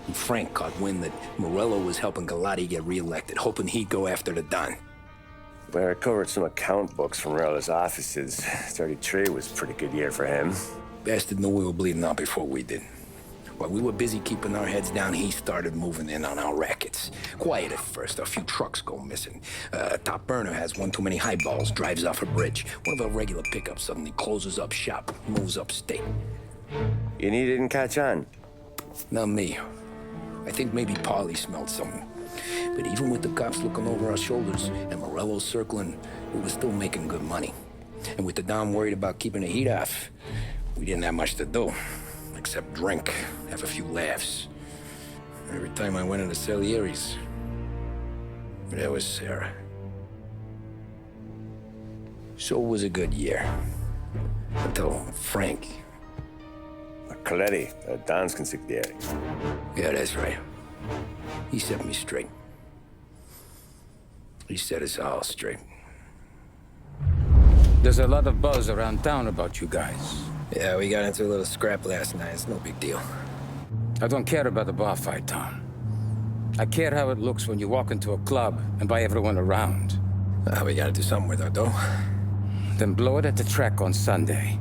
And Frank caught wind that Morello was helping Galati get reelected, hoping he'd go after the Don. Well, I recovered some account books from Morello's offices. 33 was a pretty good year for him. Bastard knew we were bleeding out before we did. While we were busy keeping our heads down, he started moving in on our rackets. Quiet at first, a few trucks go missing. Top burner has one too many highballs, drives off a bridge. One of our regular pickups suddenly closes up shop, moves upstate. You didn't catch on? Not me. I think maybe Paulie smelled something. But even with the cops looking over our shoulders and Morello circling, we were still making good money. And with the Dom worried about keeping the heat off, we didn't have much to do, except drink, have a few laughs. Every time I went into Salieri's, there was Sarah. So it was a good year. Until Frank. Coletti, Don's consigliere. Yeah, that's right. He set me straight. He set us all straight. There's a lot of buzz around town about you guys. Yeah, we got into a little scrap last night. It's no big deal. I don't care about the bar fight, Tom. I care how it looks when you walk into a club and buy everyone around. We gotta do something with our dough. Then blow it at the track on Sunday.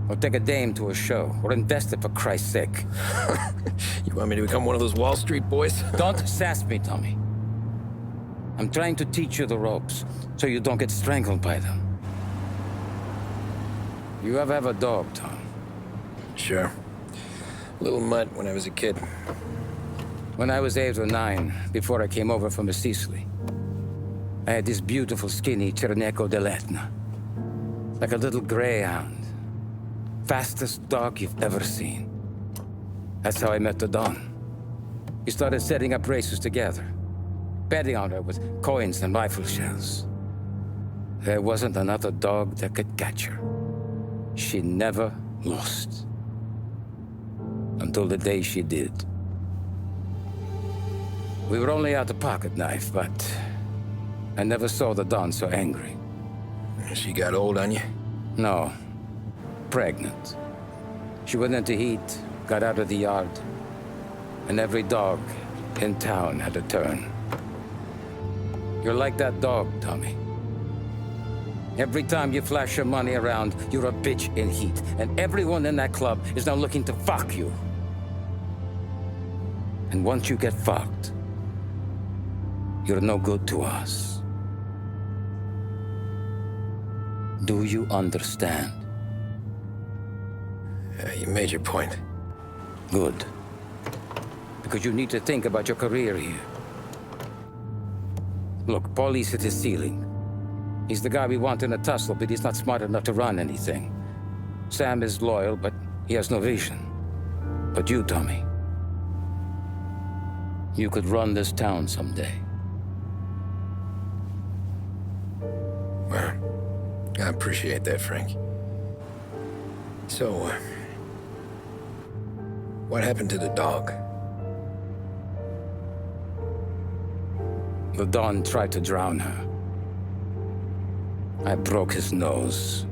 Or take a dame to a show. Or invest it for Christ's sake. You want me to become one of those Wall Street boys? Don't sass me, Tommy. I'm trying to teach you the ropes, so you don't get strangled by them. You ever have a dog, Tom? Sure. Little mutt when I was a kid. When I was 8 or 9, before I came over from Sicily, I had this beautiful, skinny Cerneco dell'Etna. Like a little greyhound. Fastest dog you've ever seen. That's how I met the Don. We started setting up races together. Betting on her with coins and rifle shells. There wasn't another dog that could catch her. She never lost. Until the day she did. We were only out a pocket knife, but I never saw the Don so angry. She got old on you? No. Pregnant. She went into heat, got out of the yard, and every dog in town had a turn. You're like that dog, Tommy. Every time you flash your money around, you're a bitch in heat, and everyone in that club is now looking to fuck you. And once you get fucked, you're no good to us. Do you understand? You made your point. Good. Because you need to think about your career here. Look, Paulie's hit his ceiling. He's the guy we want in a tussle, but he's not smart enough to run anything. Sam is loyal, but he has no vision. But you, Tommy, you could run this town someday. Well, I appreciate that, Frank. So, what happened to the dog? The Don tried to drown her. I broke his nose.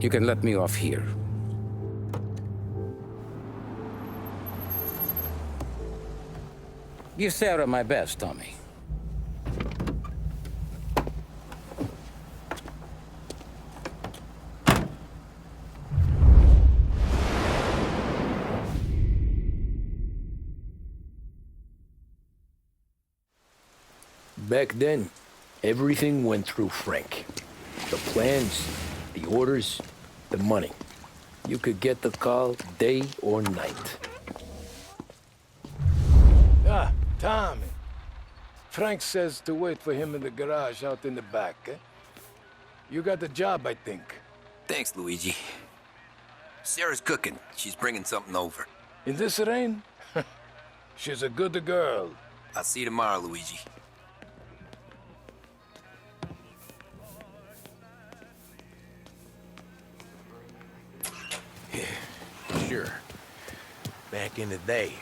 You can let me off here. Give Sarah my best, Tommy. Back then, everything went through Frank. The plans, the orders, the money. You could get the call day or night. Ah, Tommy. Frank says to wait for him in the garage out in the back, eh? You got the job, I think. Thanks, Luigi. Sarah's cooking. She's bringing something over. In this rain? She's a good girl. I'll see you tomorrow, Luigi. Sure. Back in the day,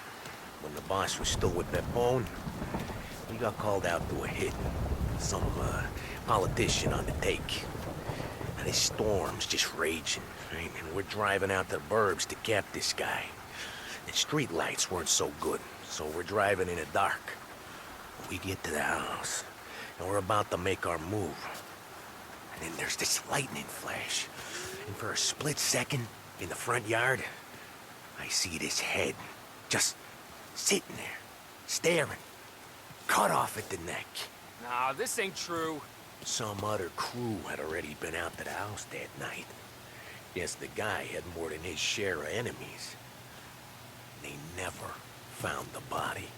when the boss was still with that bone, we got called out to a hit. Some politician on the take. And his storm's just raging, right? And we're driving out to the burbs to cap this guy. The street lights weren't so good, so we're driving in the dark. We get to the house, and we're about to make our move. And then there's this lightning flash. And for a split second, in the front yard, I see this head, just sitting there, staring, cut off at the neck. Nah, this ain't true. Some other crew had already been out to the house that night. Guess the guy had more than his share of enemies. They never found the body.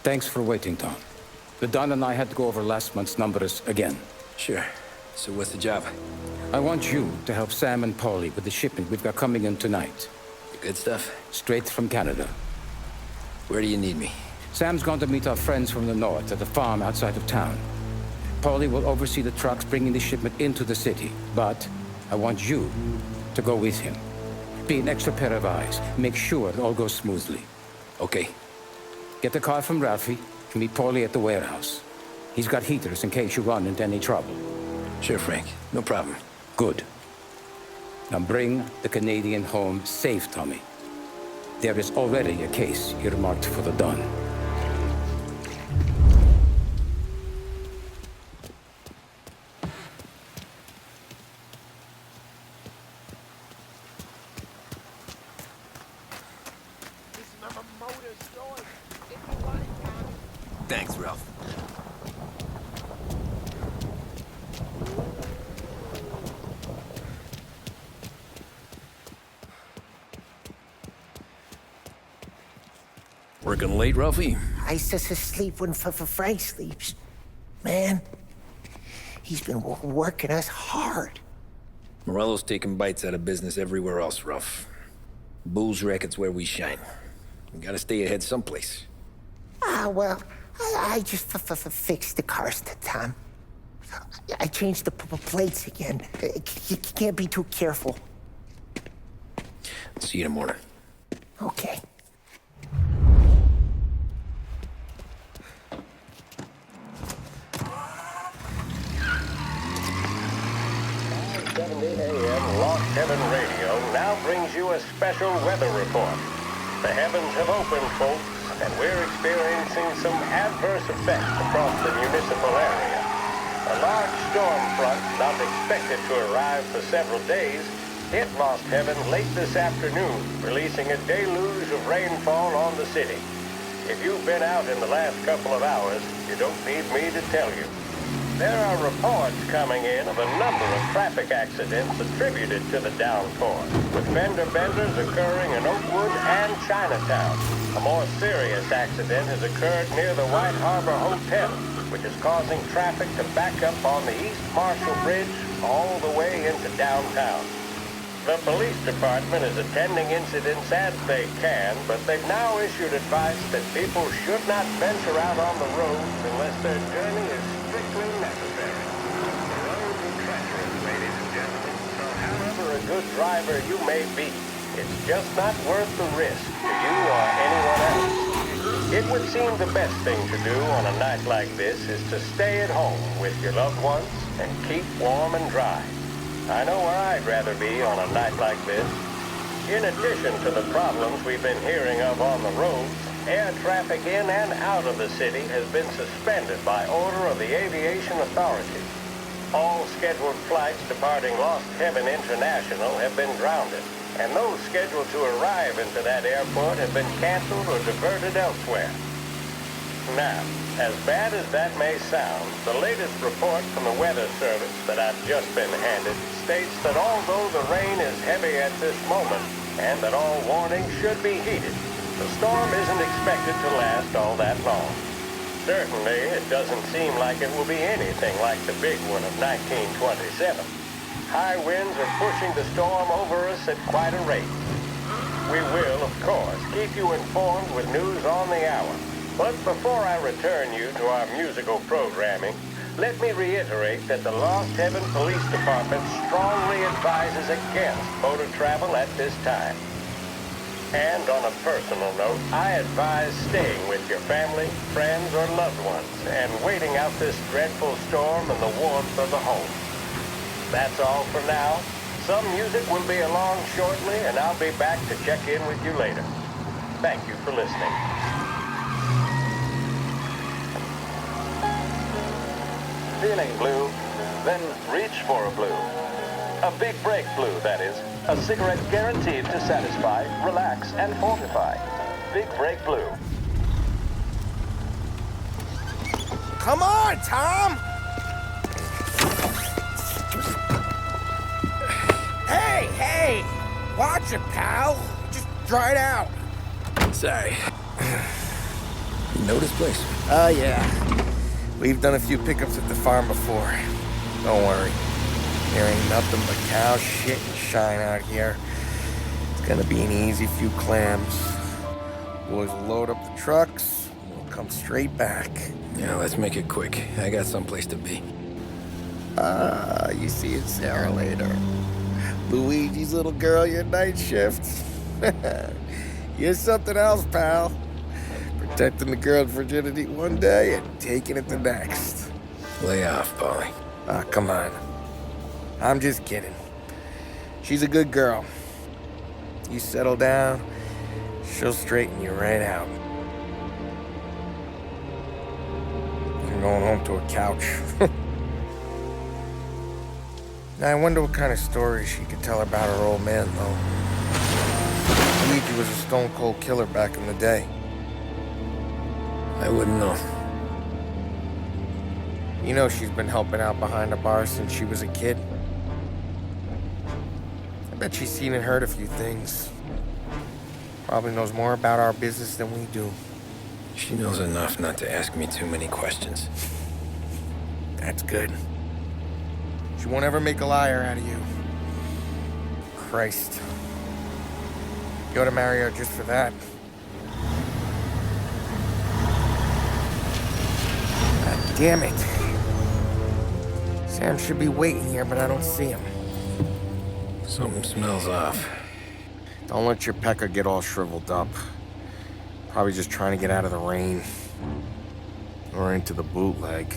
Thanks for waiting, Tom. The Don and I had to go over last month's numbers again. Sure. So what's the job? I want you to help Sam and Paulie with the shipment we've got coming in tonight. The good stuff? Straight from Canada. Where do you need me? Sam's going to meet our friends from the north at the farm outside of town. Paulie will oversee the trucks bringing the shipment into the city, but I want you to go with him. Be an extra pair of eyes. Make sure it all goes smoothly. Okay. Get the car from Ralphie and meet Paulie at the warehouse. He's got heaters in case you run into any trouble. Sure, Frank. No problem. Good. Now bring the Canadian home safe, Tommy. There is already a case earmarked for the Don. Thanks, Ralph. Working late, Ralphie? I sleep when Frank sleeps. Man, he's been working us hard. Morello's taking bites out of business everywhere else, Ralph. Bull's racket's where we shine. We gotta stay ahead someplace. Well, I just fixed the cars, Tom. I changed the plates again. You can't be too careful. See you in the morning. Okay. AM Lost Heaven Radio now brings you a special weather report. The heavens have opened, folks, and we're experiencing some adverse effects across the municipal area. A large storm front, not expected to arrive for several days, hit Lost Heaven late this afternoon, releasing a deluge of rainfall on the city. If you've been out in the last couple of hours, you don't need me to tell you. There are reports coming in of a number of traffic accidents attributed to the downpour, with fender benders occurring in Oakwood and Chinatown. A more serious accident has occurred near the White Harbor Hotel, which is causing traffic to back up on the East Marshall Bridge all the way into downtown. The police department is attending incidents as they can, but they've now issued advice that people should not venture out on the roads unless their journey is strictly necessary. The roads are treacherous, ladies and gentlemen, so however a good driver you may be, it's just not worth the risk to you or anyone else. It would seem the best thing to do on a night like this is to stay at home with your loved ones and keep warm and dry. I know where I'd rather be on a night like this. In addition to the problems we've been hearing of on the roads, air traffic in and out of the city has been suspended by order of the aviation authorities. All scheduled flights departing Lost Heaven International have been grounded, and those scheduled to arrive into that airport have been canceled or diverted elsewhere. Now, as bad as that may sound, the latest report from the Weather Service that I've just been handed states that although the rain is heavy at this moment, and that all warnings should be heeded, the storm isn't expected to last all that long. Certainly, it doesn't seem like it will be anything like the big one of 1927. High winds are pushing the storm over us at quite a rate. We will, of course, keep you informed with news on the hour. But before I return you to our musical programming, let me reiterate that the Lost Heaven Police Department strongly advises against motor travel at this time. And on a personal note, I advise staying with your family, friends, or loved ones, and waiting out this dreadful storm in the warmth of the home. That's all for now. Some music will be along shortly, and I'll be back to check in with you later. Thank you for listening. Feeling blue? Then reach for a blue. A big break blue, that is. A cigarette guaranteed to satisfy, relax, and fortify. Big break blue. Come on, Tom! Hey! Watch it, pal. Just dried out. Sorry. You know this place? Oh, yeah. We've done a few pickups at the farm before. Don't worry. There ain't nothing but cow shit and shine out here. It's gonna be an easy few clams. Boys will load up the trucks, and we'll come straight back. Yeah, let's make it quick. I got someplace to be. You see Sarah later. Luigi's little girl, your night shift. You're something else, pal. Protecting the girl's virginity one day and taking it the next. Lay off, Polly. Ah, come on. I'm just kidding. She's a good girl. You settle down, she'll straighten you right out. You're going home to a couch. Now, I wonder what kind of stories she could tell about her old man, though. Luigi was a stone-cold killer back in the day. I wouldn't know. You know she's been helping out behind the bar since she was a kid. I bet she's seen and heard a few things. Probably knows more about our business than we do. She knows enough not to ask me too many questions. That's good. She won't ever make a liar out of you. Christ. You ought to marry her just for that. God damn it. Sam should be waiting here, but I don't see him. Something smells off. Don't let your pecker get all shriveled up. Probably just trying to get out of the rain. Or into the bootleg.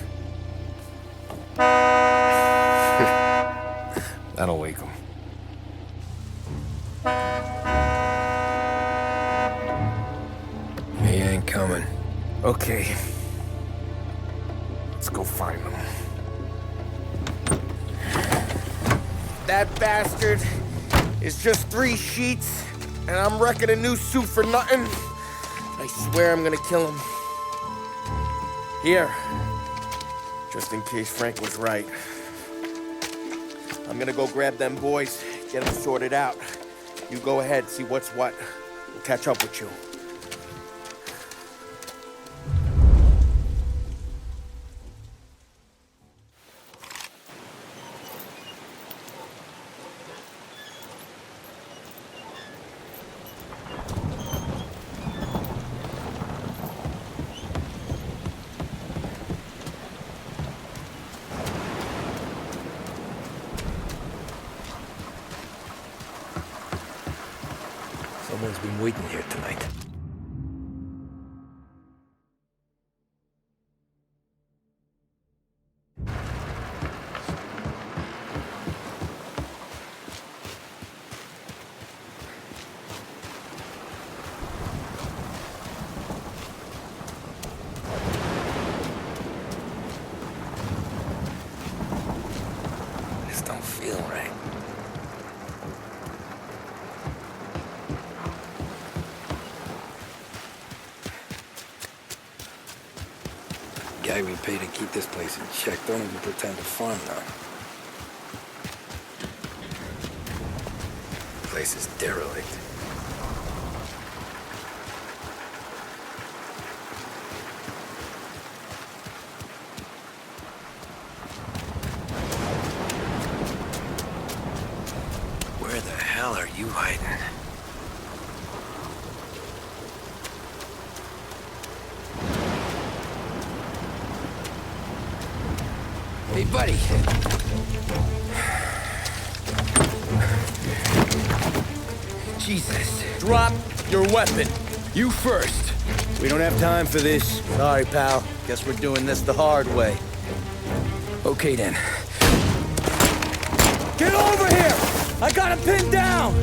That'll wake him. He ain't coming. Okay. Let's go find him. That bastard is just 3 sheets, and I'm wrecking a new suit for nothing. I swear I'm gonna kill him. Here. Just in case Frank was right. I'm gonna go grab them boys, get them sorted out. You go ahead, see what's what. We'll catch up with you. Someone's been waiting here tonight. This don't feel right. Guy we pay to keep this place in check don't even pretend to farm now. The place is derelict. Where the hell are you hiding? Hey, buddy. Jesus. Drop your weapon. You first. We don't have time for this. Sorry, pal. Guess we're doing this the hard way. Okay, then. Get over here! I got him pinned down!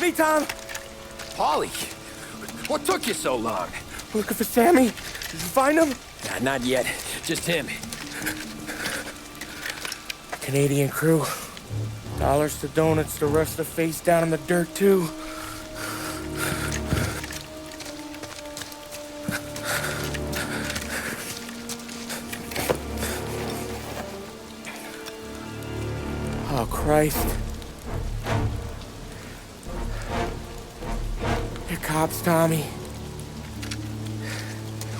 me, Tom! Paulie, what took you so long? Looking for Sammy? Did you find him? Nah, not yet. Just him. Canadian crew. Dollars to donuts to rust the face down in the dirt, too. Oh, Christ. They're cops, Tommy.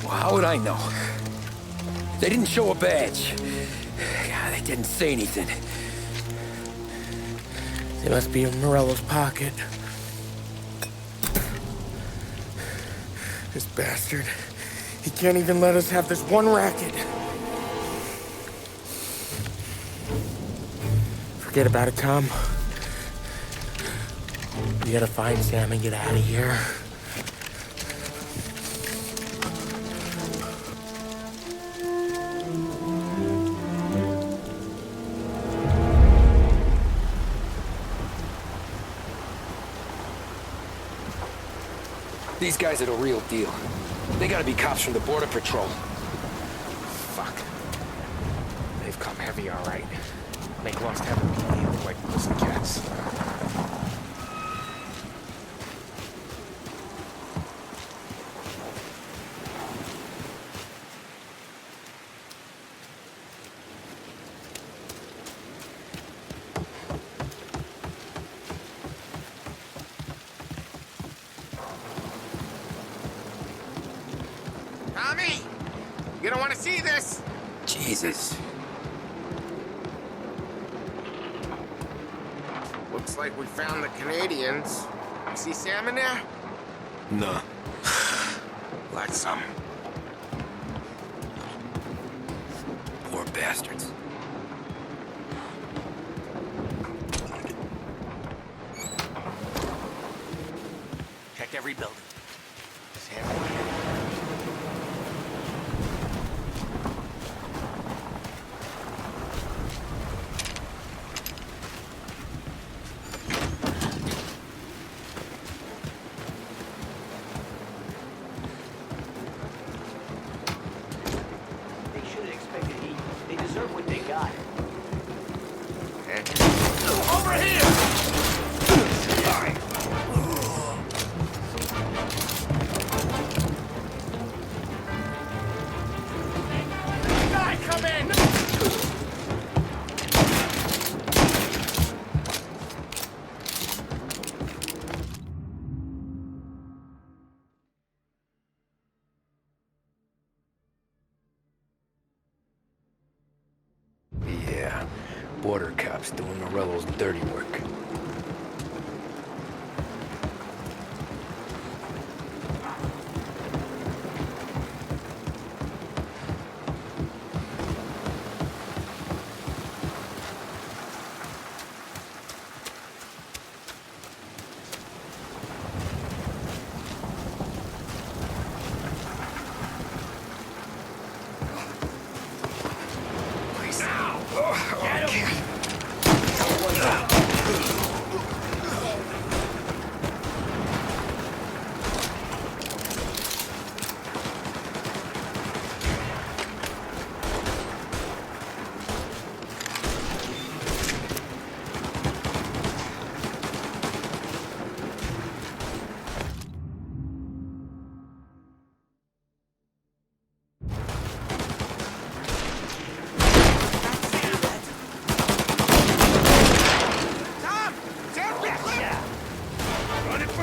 Well, how would I know? They didn't show a badge. God, they didn't say anything. They must be in Morello's pocket. This bastard. He can't even let us have this one racket. Forget about it, Tom. We gotta find Sam and get out of here. These guys are the real deal. They gotta be cops from the Border Patrol. Fuck. They've come heavy, all right. Make lost heaven PD look like pussycats. Tommy! You don't want to see this! Jesus. Looks like we found the Canadians. You see Sam in there? No. Like some. Poor bastards. Check every building. Sam. Yeah, border cops doing Morello's dirty work.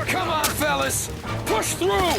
Come on, fellas! Push through!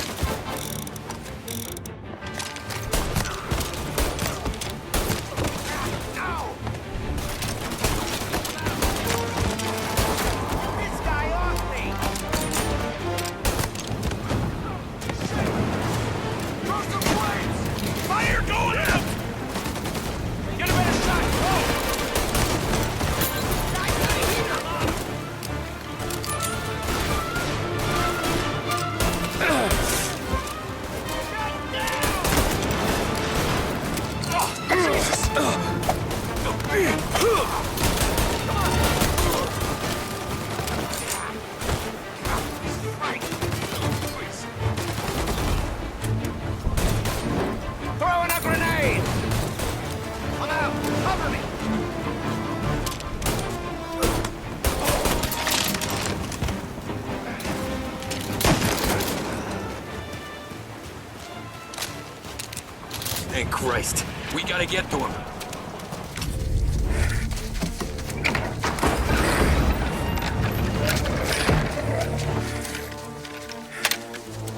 Christ. We gotta get to him.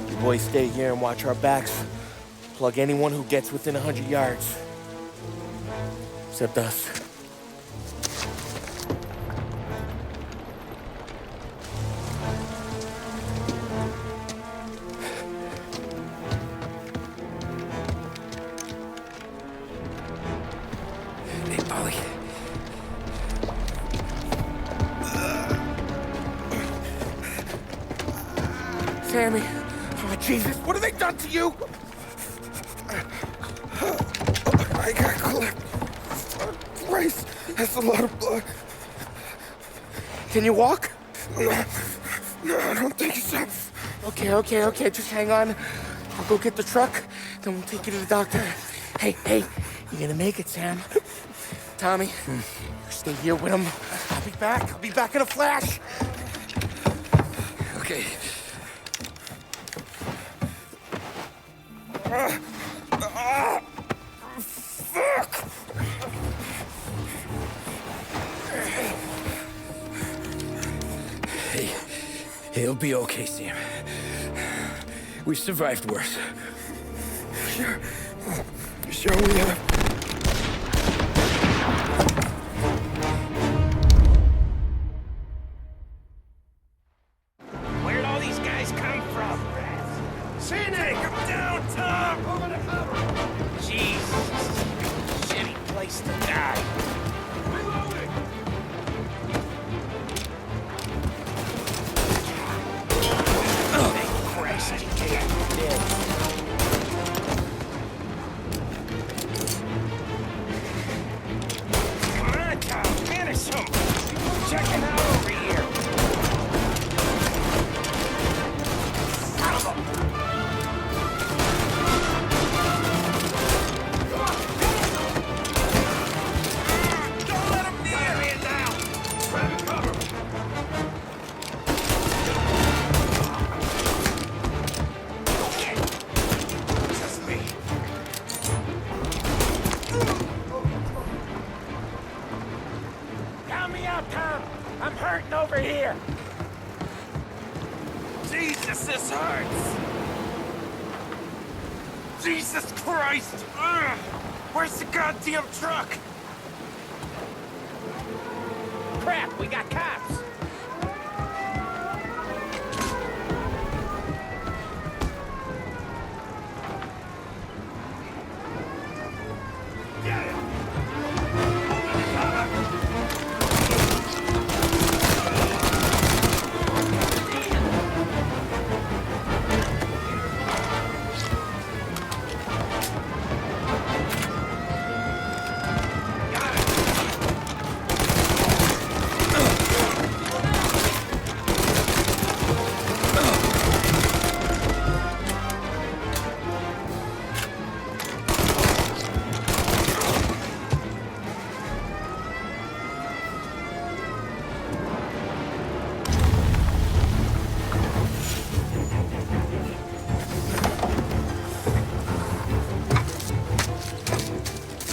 You boys stay here and watch our backs. Plug anyone who gets within 100 yards. Except us. Hey, Polly. Sammy. Oh, Jesus, what have they done to you? I got clipped. Christ, that's a lot of blood. Can you walk? No, I don't think so. Okay, just hang on. I'll go get the truck, then we'll take you to the doctor. Hey, you're gonna make it, Sam. Tommy, you stay here with him. I'll be back in a flash. Okay. Fuck! Hey, it'll be okay, Sam. We've survived worse. Sure we have. Where'd all these guys come from? Take him down, Tom! Over the cover! Jeez, shitty place to die. Reloading! Thank Christ, you can't be dead. Come on, Tom, finish him! Check him out over here! Son of a... Don't let him near! Man down! Grab cover! Okay. Just me. Help me out, Tom! I'm hurting over here! Jesus, this hurts! Jesus Christ! Ugh. Where's the goddamn truck? Crap, we got cops! Get it!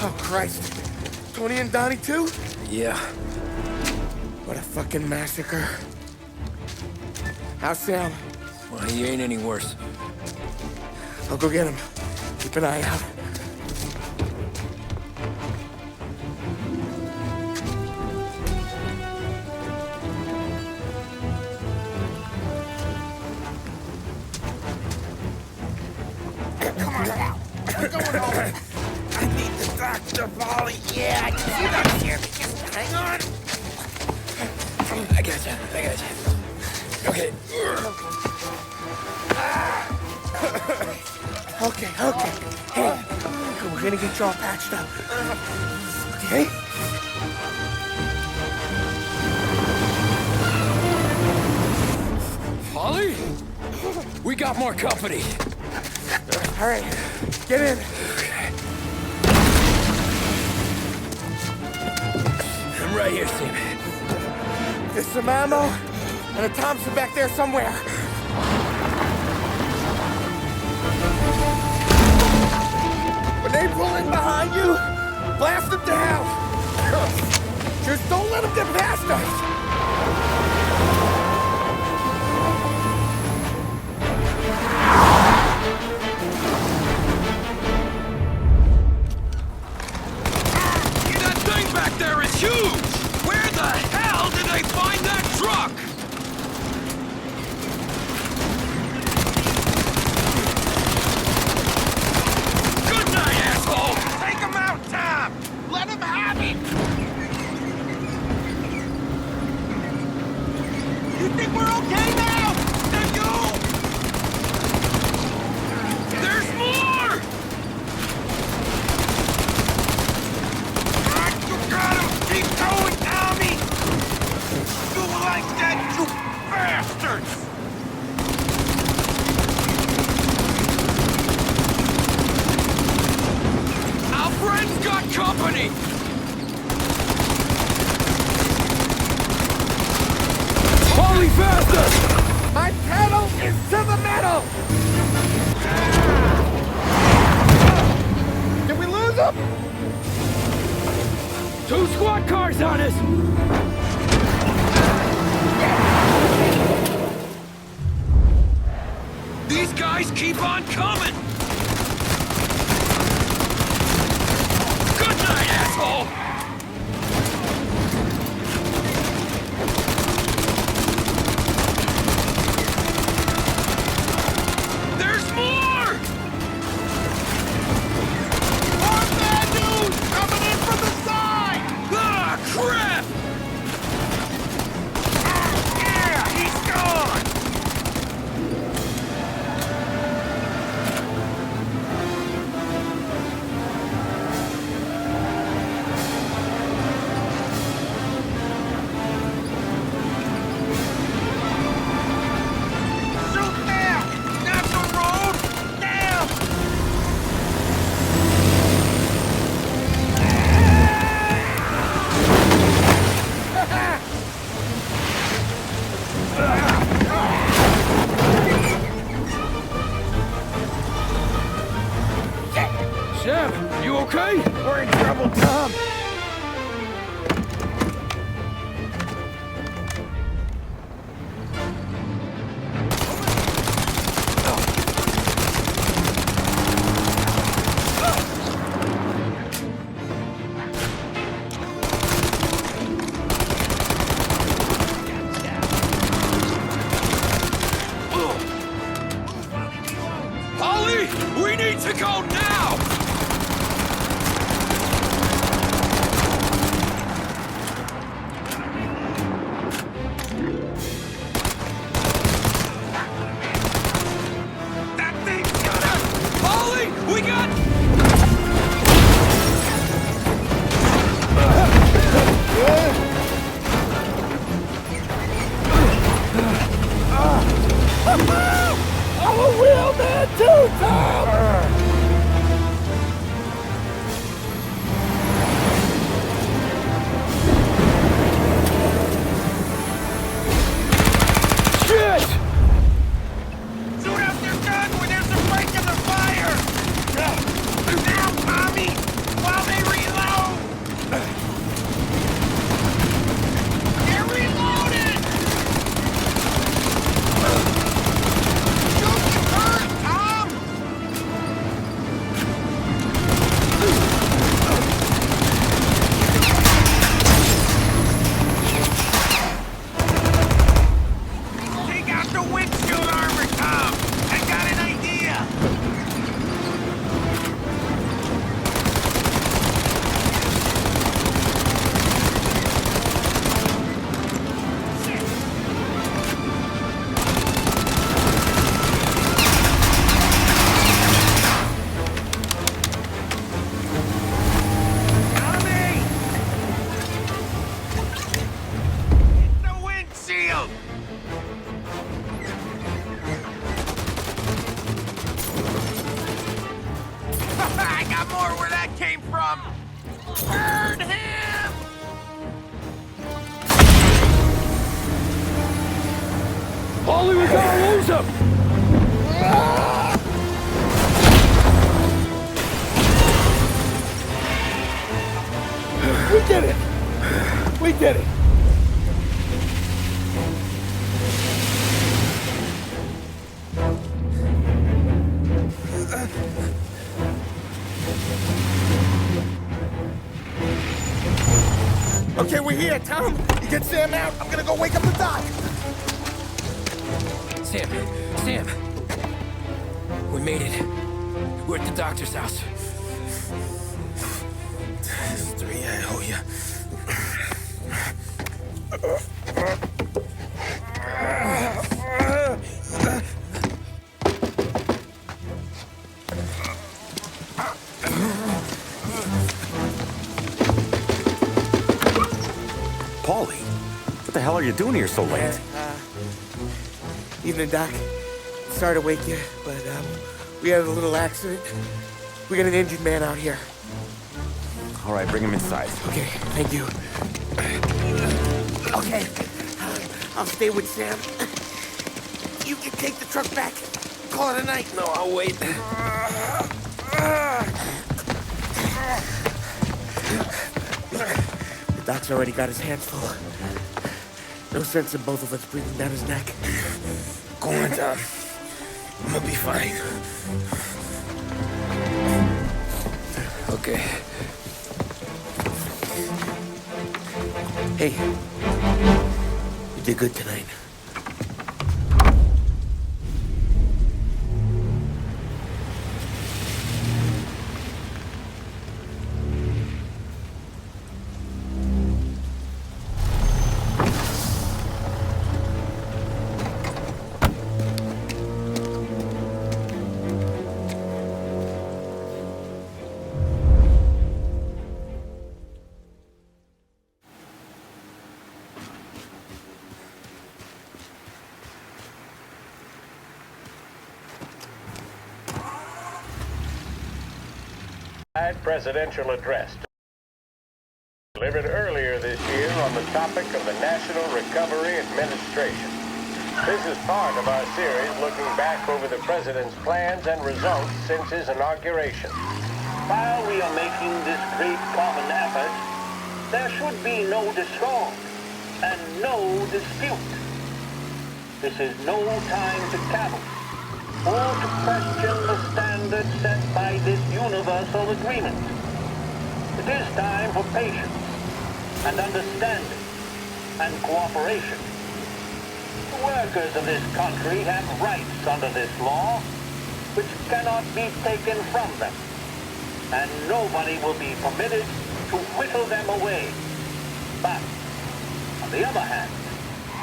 Oh, Christ. Tony and Donnie, too? Yeah. What a fucking massacre. How's Sam? Well, he ain't any worse. I'll go get him. Keep an eye out. Come on now! We're going home! I need the doctor, Polly! Yeah, I can see that here. Just hang on! I gotcha. Okay. Okay. Hey, we're gonna get you all patched up. Okay? Polly? We got more company. All right, get in. I'm right here, Sam. There's some ammo and a Thompson back there somewhere. When they pull in behind you, blast them down. Just don't let them get past us. That thing back there is huge! Where the hell did they find that truck? Good night, asshole! Take him out, Tom! Let him have it! You think we're okay now? Then go! There's more! You got him! Keep going, Tommy! You like that, you bastards! Our friend's got company! Holy faster! My pedal is to the metal! Did we lose him? 2 squad cars on us! These guys keep on coming! Good night, asshole! There's more! More bad news coming in from the side! Ah, crap! Yeah, he's gone! Shoot now! Not the road! Now! Chef, you okay? We're in trouble, Tom. Holly, we need to go now! That thing's got us! Holly, we got... I'm a real man too, Tom! Shit! Shoot out their gun when there's a break in the fire! Now, Tommy! While they reload! They're reloaded! Shoot the turret, Tom! Take out the windshield armor, Tom! I got an idea! Tommy! The windshield! I got more where that came from! Burn him! Holly, we gotta lose him! We did it! We did it! Okay, we're here, Tom. You get Sam out. I'm gonna go wake up the doc. Sam! We made it. We're at the doctor's house. This is 3, I owe you. Paulie, what the hell are you doing here so late? Evening, Doc. Sorry to wake you, but we had a little accident. We got an injured man out here. All right, bring him inside. Okay, thank you. Okay, I'll stay with Sam. You can take the truck back. Call it a night. No, I'll wait. The doc's already got his hands full. No sense in both of us breathing down his neck. Go on, Tom. I'm gonna be fine. Okay. Hey, you did good tonight. Presidential address delivered earlier this year on the topic of the National Recovery Administration. This is part of our series looking back over the president's plans and results since his inauguration. While we are making this great common effort, there should be no discord and no dispute. This is no time to cavil or to question the standards set by this universal agreement. It is time for patience and understanding and cooperation. The workers of this country have rights under this law which cannot be taken from them, and nobody will be permitted to whittle them away. But, on the other hand,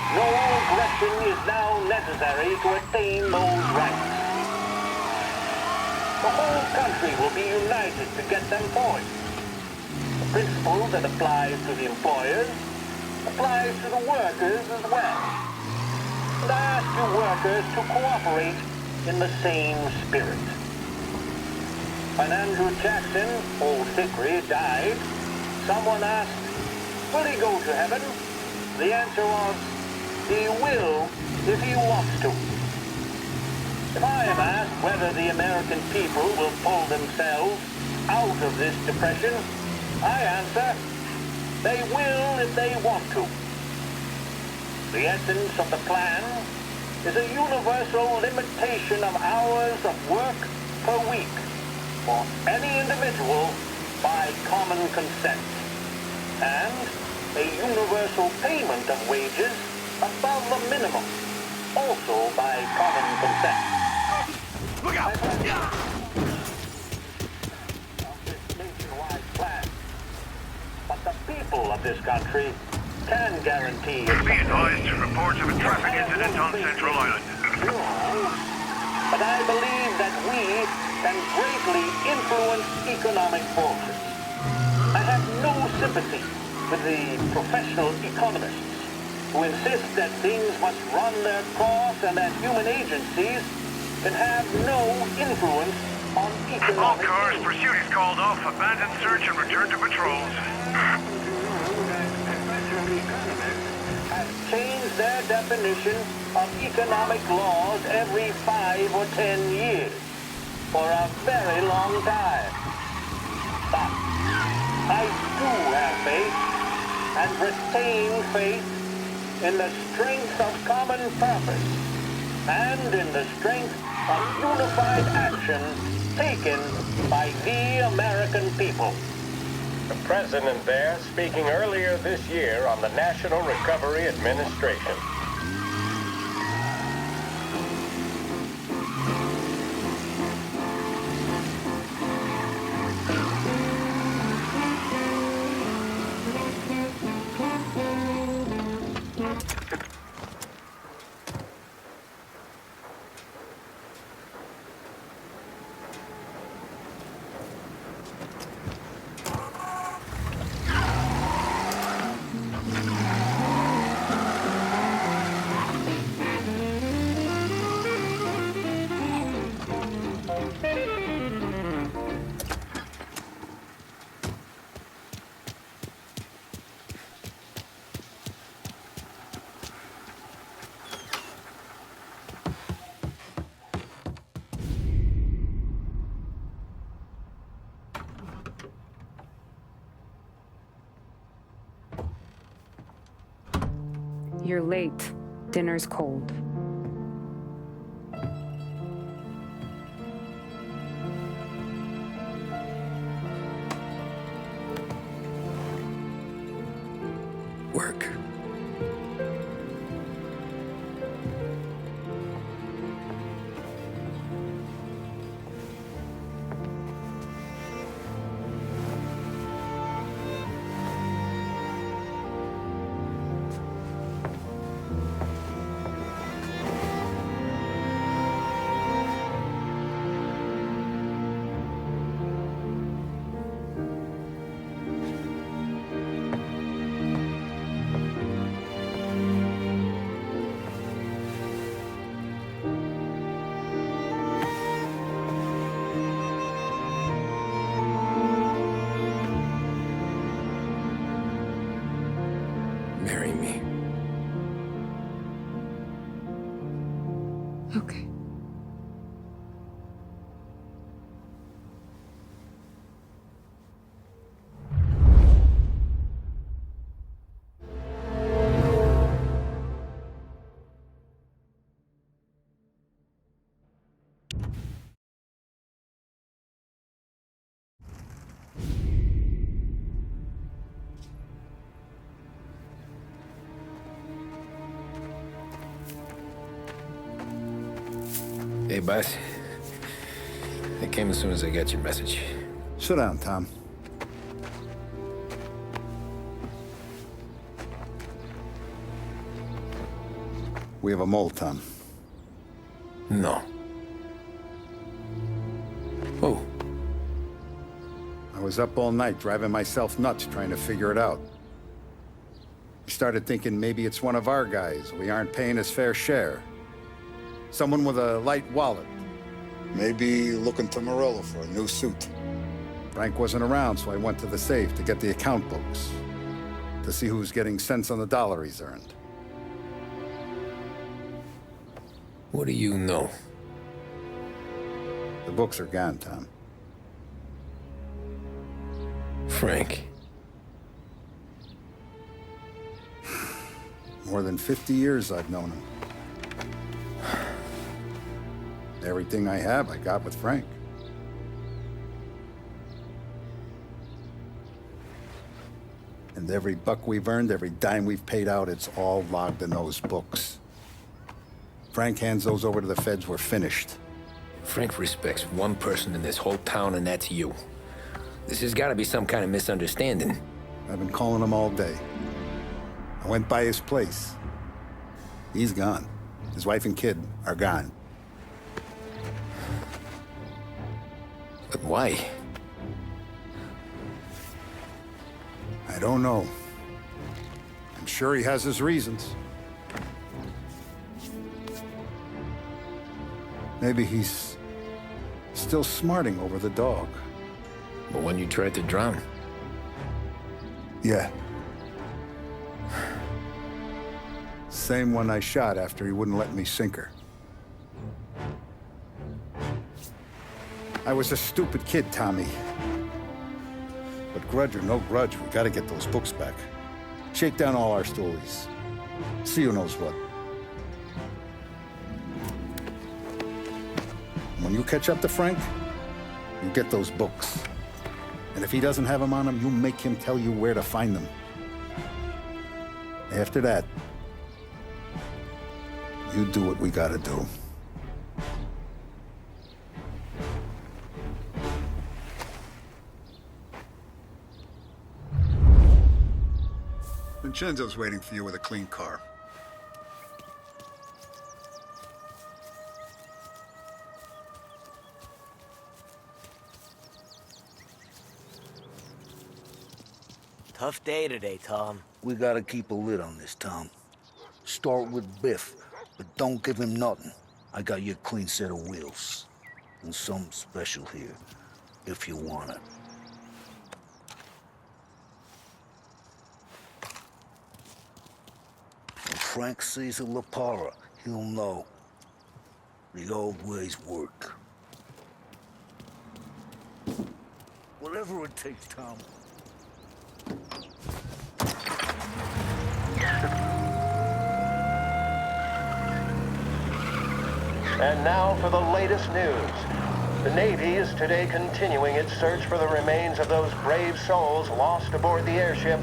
no aggression is now necessary to attain those rights. The whole country will be united to get them forward. The principle that applies to the employers applies to the workers as well. And I ask you workers to cooperate in the same spirit. When Andrew Jackson, old Hickory, died, someone asked, will he go to heaven? The answer was, he will if he wants to. If I am asked whether the American people will pull themselves out of this depression, I answer, they will if they want to. The essence of the plan is a universal limitation of hours of work per week for any individual by common consent, and a universal payment of wages above the minimum, also by common consent. Look out! This nationwide plan, but the people of this country can guarantee it. Be advised, reports of a traffic incident on Central Island. But I believe that we can greatly influence economic forces. I have no sympathy with the professional economists who insist that things must run their course and that human agencies can have no influence on economic... All cars, pursuit is called off, abandon search and return to patrols. Have changed their definition of economic laws every 5 or 10 years for a very long time. But I do have faith retain faith in the strength of common purpose and in the strength of unified action taken by the American people. The president there speaking earlier this year on the National Recovery Administration. You're late. Dinner's cold. Work. Marry me. Okay. Hey, boss. I came as soon as I got your message. Sit down, Tom. We have a mole, Tom. No. Oh. I was up all night driving myself nuts trying to figure it out. I started thinking maybe it's one of our guys. We aren't paying his fair share. Someone with a light wallet. Maybe looking to Morello for a new suit. Frank wasn't around, so I went to the safe to get the account books. To see who's getting cents on the dollar he's earned. What do you know? The books are gone, Tom. Frank. More than 50 years I've known him. Everything I have, I got with Frank. And every buck we've earned, every dime we've paid out, it's all logged in those books. Frank hands those over to the feds, we're finished. Frank respects one person in this whole town, and that's you. This has got to be some kind of misunderstanding. I've been calling him all day. I went by his place. He's gone. His wife and kid are gone. But why? I don't know. I'm sure he has his reasons. Maybe he's still smarting over the dog. But when you tried to drown? Yeah. Same one I shot after he wouldn't let me sink her. I was a stupid kid, Tommy. But grudge or no grudge, we gotta get those books back. Shake down all our stories. See who knows what. When you catch up to Frank, you get those books. And if he doesn't have them on him, you make him tell you where to find them. After that, you do what we gotta do. Vincenzo's waiting for you with a clean car. Tough day today, Tom. We gotta keep a lid on this, Tom. Start with Biff, but don't give him nothing. I got you a clean set of wheels. And something special here, if you want it. When Frank sees a La Parra, he'll know. The old ways work. Whatever it takes, Tom. And now for the latest news. The Navy is today continuing its search for the remains of those brave souls lost aboard the airship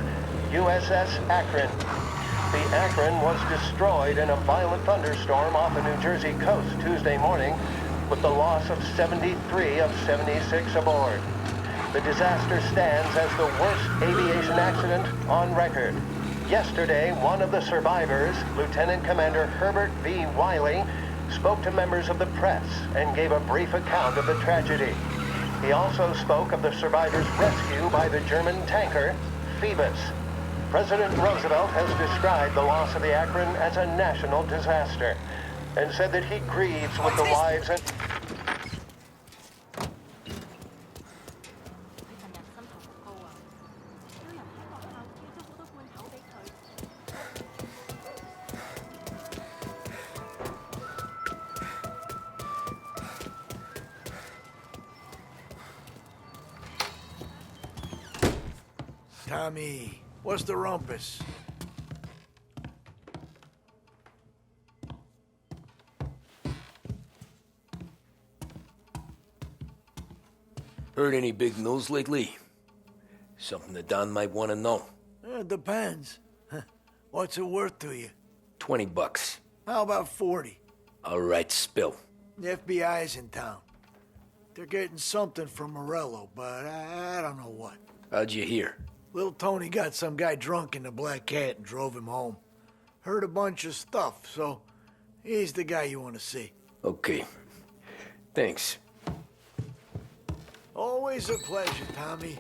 USS Akron. The Akron was destroyed in a violent thunderstorm off the New Jersey coast Tuesday morning, with the loss of 73 of 76 aboard. The disaster stands as the worst aviation accident on record. Yesterday, one of the survivors, Lieutenant Commander Herbert V. Wiley, spoke to members of the press and gave a brief account of the tragedy. He also spoke of the survivors' rescue by the German tanker, Phoebus. President Roosevelt has described the loss of the Akron as a national disaster and said that he grieves with the wives and... Tommy, what's the rumpus? Heard any big news lately? Something that Don might want to know. It depends. What's it worth to you? $20. How about 40? All right, spill. The FBI's in town. They're getting something from Morello, but I don't know what. How'd you hear? Little Tony got some guy drunk in the Black Cat and drove him home. Heard a bunch of stuff, so he's the guy you want to see. Okay. Thanks. Always a pleasure, Tommy.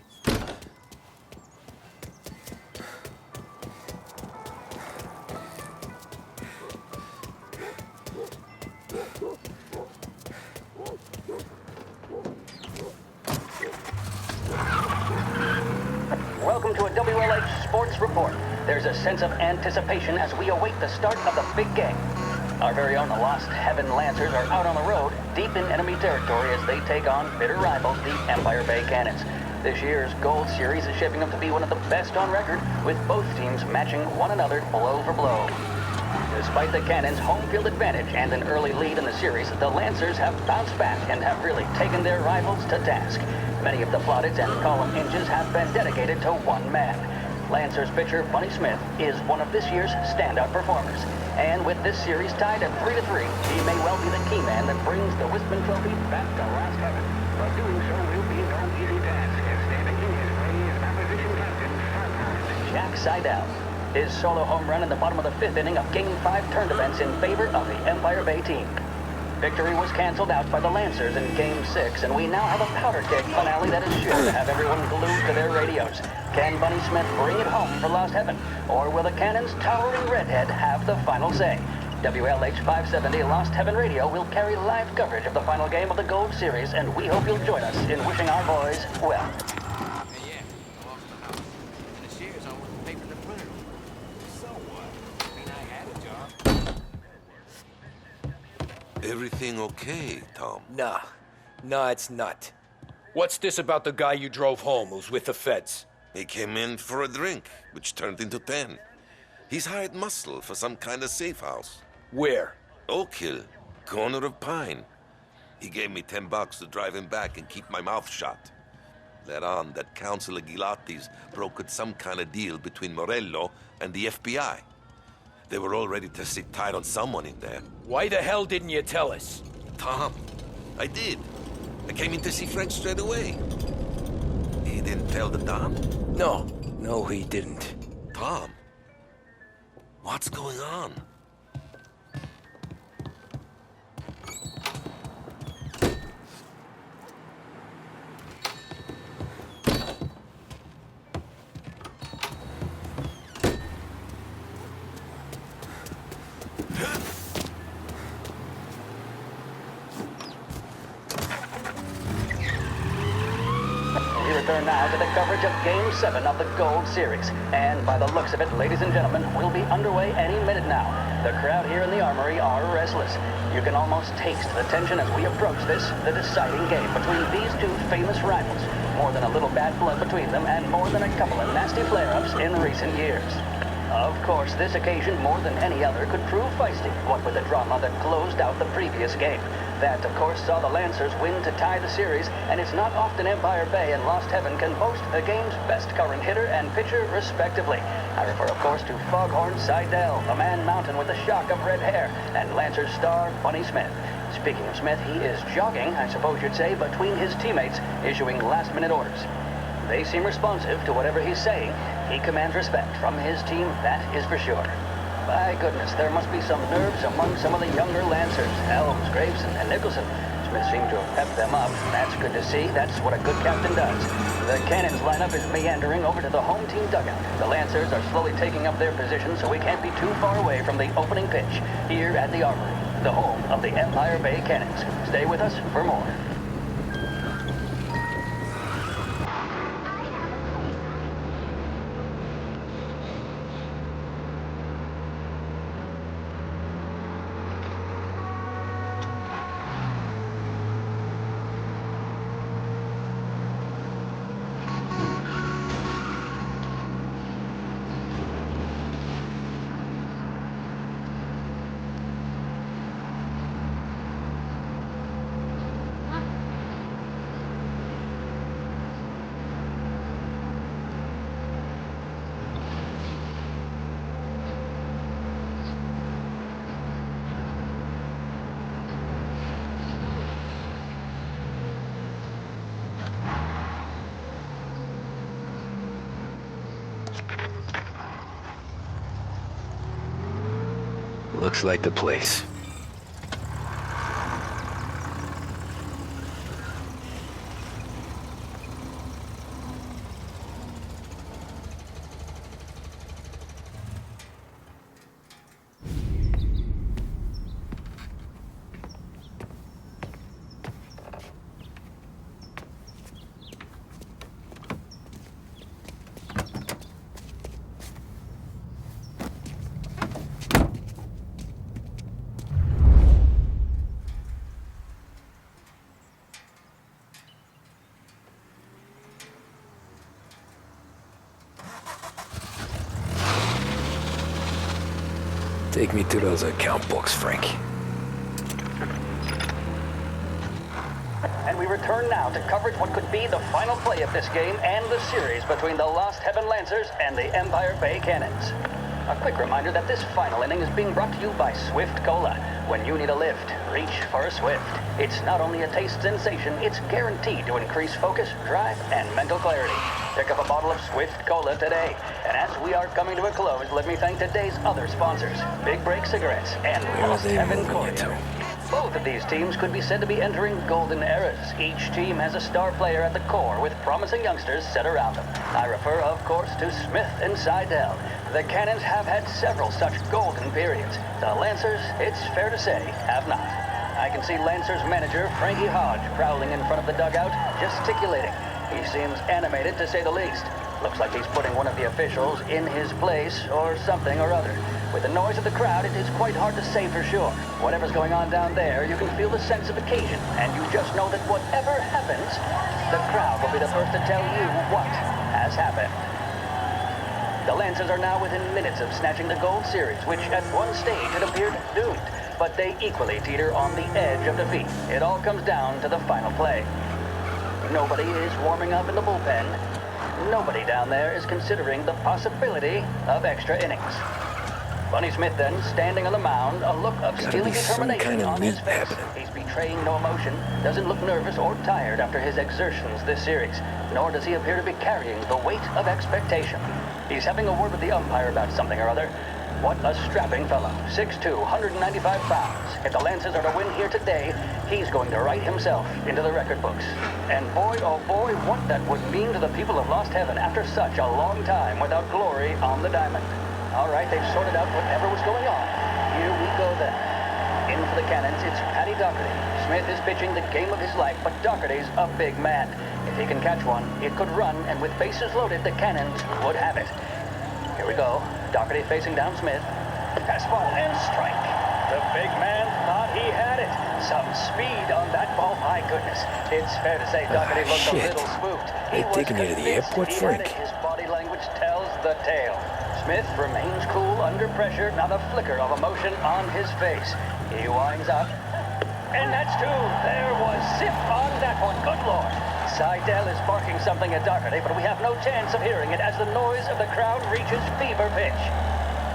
Welcome to a WLH Sports Report. There's a sense of anticipation as we await the start of the big game. Our very own Lost Heaven Lancers are out on the road, deep in enemy territory as they take on bitter rivals, the Empire Bay Cannons. This year's Gold Series is shaping up to be one of the best on record, with both teams matching one another blow for blow. Despite the Cannons' home field advantage and an early lead in the series, the Lancers have bounced back and have really taken their rivals to task. Many of the plaudits and column inches have been dedicated to one man. Lancers pitcher Bunny Smith is one of this year's standout performers. And with this series tied at 3-3, he may well be the key man that brings the Wispin Trophy back to Lost Heaven. But doing so will be no easy task, as standing in his way is opposition captain Jack Seidel. His solo home run in the bottom of the fifth inning of Game 5 turned events in favor of the Empire Bay team. Victory was canceled out by the Lancers in Game 6, and we now have a powder keg finale that is sure to have everyone glued to their radios. Can Bunny Smith bring it home for Lost Heaven, or will the Cannon's towering redhead have the final say? WLH 570 Lost Heaven Radio will carry live coverage of the final game of the Gold Series, and we hope you'll join us in wishing our boys well. Everything okay, Tom? Nah, it's not. What's this about the guy you drove home who's with the feds? He came in for a drink, which turned into 10. He's hired muscle for some kind of safe house. Where? Oak Hill, corner of Pine. He gave me $10 to drive him back and keep my mouth shut. Let on that Councilor Gilatti's brokered some kind of deal between Morello and the FBI. They were all ready to sit tight on someone in there. Why the hell didn't you tell us? Tom, I did. I came in to see Frank straight away. He didn't tell the Don? No, he didn't. Tom, what's going on? Now to the coverage of Game 7 of the Gold Series. And by the looks of it, ladies and gentlemen, we'll be underway any minute now. The crowd here in the Armory are restless. You can almost taste the tension as we approach this, the deciding game between these two famous rivals. More than a little bad blood between them, and more than a couple of nasty flare-ups in recent years. Of course, this occasion, more than any other, could prove feisty, what with the drama that closed out the previous game. That, of course, saw the Lancers win to tie the series, and it's not often Empire Bay and Lost Heaven can boast the game's best current hitter and pitcher, respectively. I refer, of course, to Foghorn Seidel, a man mountain with a shock of red hair, and Lancers star Bunny Smith. Speaking of Smith, he is jogging, I suppose you'd say, between his teammates, issuing last-minute orders. They seem responsive to whatever he's saying. He commands respect from his team, that is for sure. By goodness, there must be some nerves among some of the younger Lancers, Helms, Graves, and Nicholson. Smith seemed to have pepped them up. That's good to see. That's what a good captain does. The Cannons lineup is meandering over to the home team dugout. The Lancers are slowly taking up their position, so we can't be too far away from the opening pitch here at the Armory, the home of the Empire Bay Cannons. Stay with us for more. Looks like the place. Take me to those account books, Frank. And we return now to coverage what could be the final play of this game and the series between the Lost Heaven Lancers and the Empire Bay Cannons. A quick reminder that this final inning is being brought to you by Swift Cola. When you need a lift, reach for a Swift. It's not only a taste sensation, it's guaranteed to increase focus, drive, and mental clarity. Pick up a bottle of Swift Cola today. And as we are coming to a close, let me thank today's other sponsors, Big Break Cigarettes and Lost Heaven Corleone. Both of these teams could be said to be entering golden eras. Each team has a star player at the core with promising youngsters set around them. I refer, of course, to Smith and Seidel. The Cannons have had several such golden periods. The Lancers, it's fair to say, have not. I can see Lancers manager Frankie Hodge prowling in front of the dugout, gesticulating. He seems animated, to say the least. Looks like he's putting one of the officials in his place, or something or other. With the noise of the crowd, it is quite hard to say for sure. Whatever's going on down there, you can feel the sense of occasion, and you just know that whatever happens, the crowd will be the first to tell you what has has happened. The Lancers are now within minutes of snatching the Gold Series, which at one stage had appeared doomed, but they equally teeter on the edge of defeat. It all comes down to the final play. Nobody is warming up in the bullpen. Nobody down there is considering the possibility of extra innings. Bunny Smith then, standing on the mound, a look of steely determination on his face. He's betraying no emotion, doesn't look nervous or tired after his exertions this series, nor does he appear to be carrying the weight of expectation. He's having a word with the umpire about something or other. What a strapping fellow. 6'2", 195 pounds. If the Lancers are to win here today, he's going to write himself into the record books. And boy, oh boy, what that would mean to the people of Lost Heaven after such a long time without glory on the diamond. All right, they've sorted out whatever was going on. Here we go then. In for the Cannons, it's Paddy Doherty. Smith is pitching the game of his life, but Doherty's a big man. If he can catch one, it could run, and with bases loaded, the Cannons would have it. Here we go. Doherty facing down Smith. Fastball and strike. The big man thought he had it. Some speed on that ball. My goodness. It's fair to say Doherty looked a little spooked. They taking you to the airport, Frank? His body language tells the tale. Smith remains cool under pressure, not a flicker of emotion on his face. He winds up. And that's two. There was zip on that one. Good Lord. Seidel is barking something at Doherty, but we have no chance of hearing it as the noise of the crowd reaches fever pitch.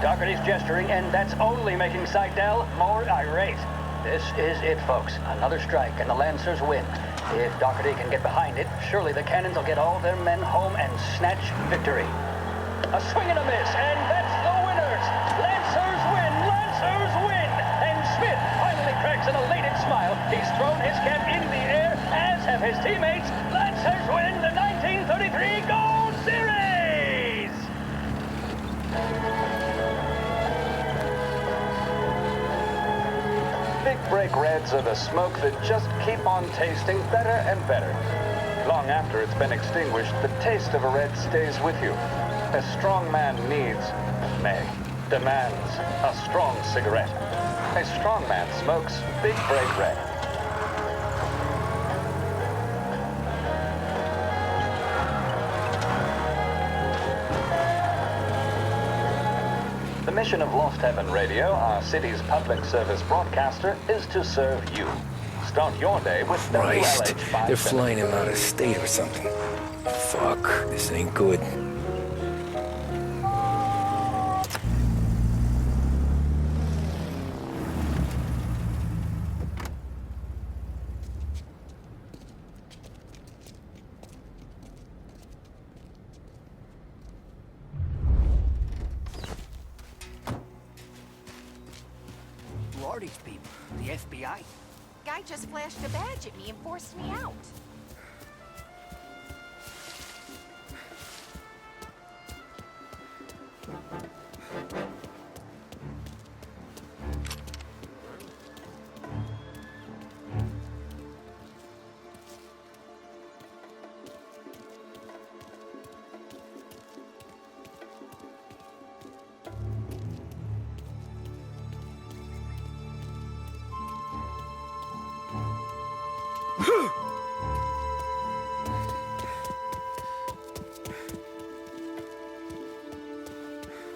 Doherty's gesturing, and that's only making Seidel more irate. This is it, folks. Another strike, and the Lancers win. If Doherty can get behind it, surely the Cannons will get all their men home and snatch victory. A swing and a miss, and that's the winners! Lancers win! Lancers win! And Smith finally cracks an elated smile. He's thrown his cap in the air, as have his teammates. Lancers win the 1933 Gold Series! Big Break Reds are the smoke that just keep on tasting better and better. Long after it's been extinguished, the taste of a red stays with you. A strong man needs, demands, a strong cigarette. A strong man smokes Big Break Red. The mission of Lost Heaven Radio, our city's public service broadcaster, is to serve you. Start your day with Christ, WLH they're flying him out of state or something. Fuck, this ain't good. Who are these people? The FBI? Guy just flashed a badge at me and forced me out.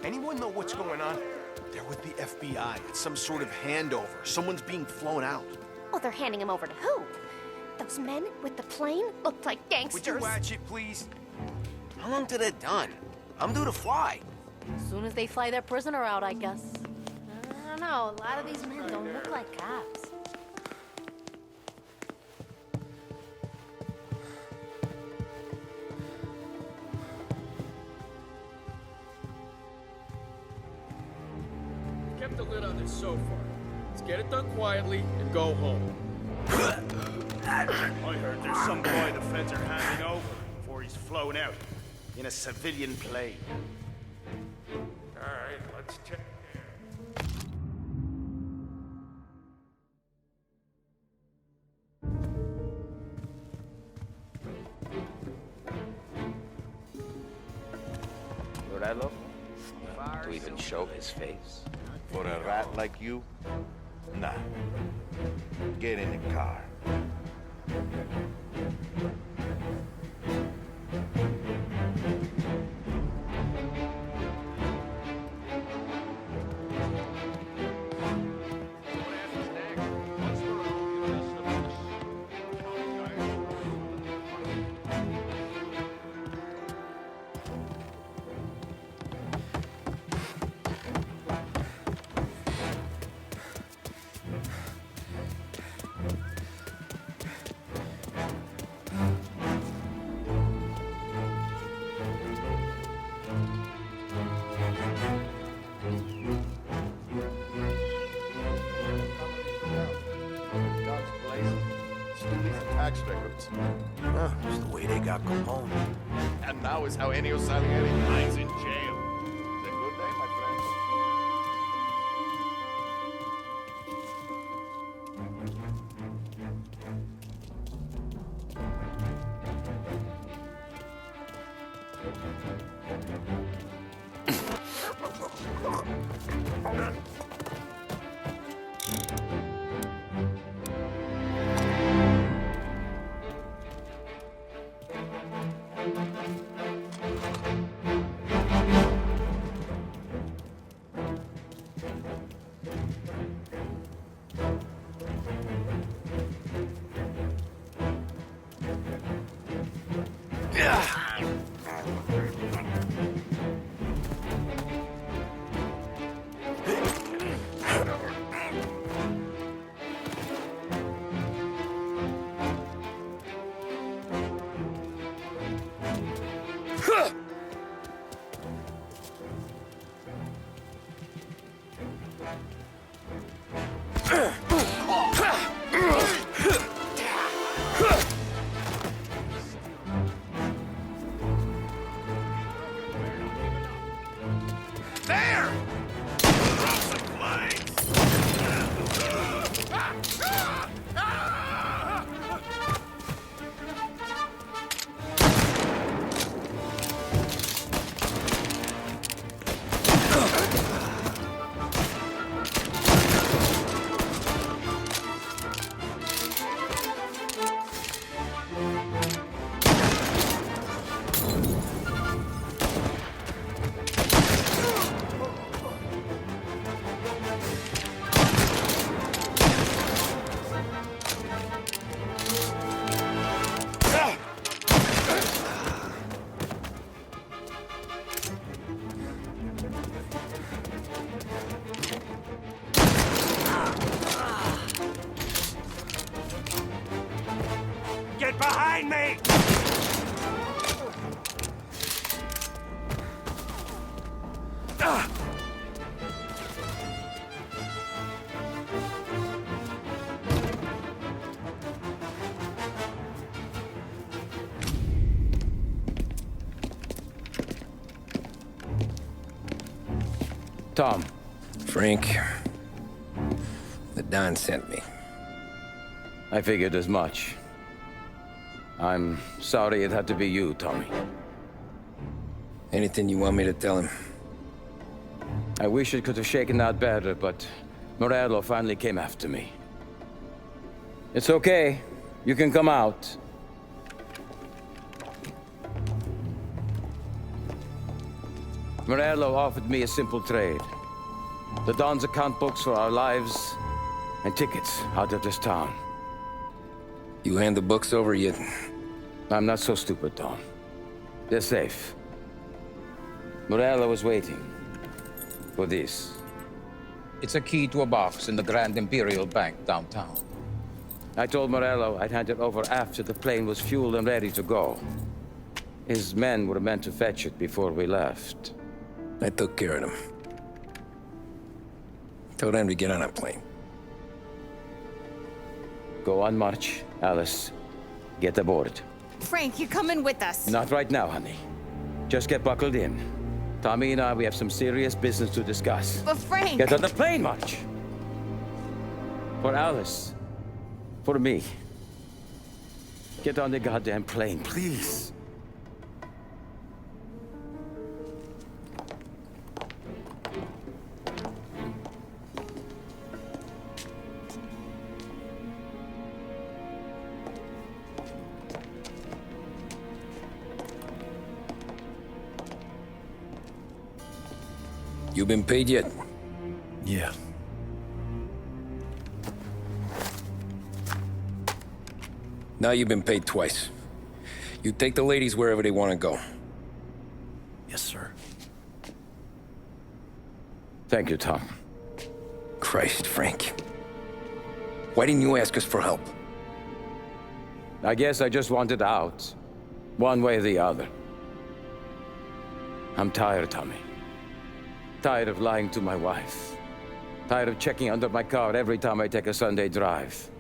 Anyone know what's going on? They're with the FBI. It's some sort of handover. Someone's being flown out. Oh, they're handing him over to who? Those men with the plane looked like gangsters. Would you watch it, please? How long till they're done? I'm due to fly. As soon as they fly their prisoner out, I guess. I don't know, a lot of these men don't look like cops. Kept the lid on this so far. Let's get it done quietly and go home. I heard there's some boy the feds are handing over before he's flown out in a civilian plane. All right, let's check. Morello? To even show his face? For a rat like you? Nah. Get in the car. bastards. It's the way they got Capone. And now is how Ennio Salieri lies in jail. It's a good day, my friend. Get behind me! Tom. Frank. The Don sent me. I figured as much. I'm sorry it had to be you, Tommy. Anything you want me to tell him? I wish it could have shaken out better, but Morello finally came after me. It's okay. You can come out. Morello offered me a simple trade. The Don's account books for our lives and tickets out of this town. You hand the books over yet? I'm not so stupid, Tom. They're safe. Morello was waiting for this. It's a key to a box in the Grand Imperial Bank downtown. I told Morello I'd hand it over after the plane was fueled and ready to go. His men were meant to fetch it before we left. I took care of them. Told them to get on a plane. Go on, March. Alice, get aboard. Frank, you're coming with us. Not right now, honey. Just get buckled in. Tommy and I, we have some serious business to discuss. But Frank... Get on the plane, March! For Alice. For me. Get on the goddamn plane, please. You been paid yet? Yeah. Now you've been paid twice. You take the ladies wherever they want to go. Yes, sir. Thank you, Tom. Christ, Frank. Why didn't you ask us for help? I guess I just wanted out. One way or the other. I'm tired, Tommy. Tired of lying to my wife. Tired of checking under my car every time I take a Sunday drive.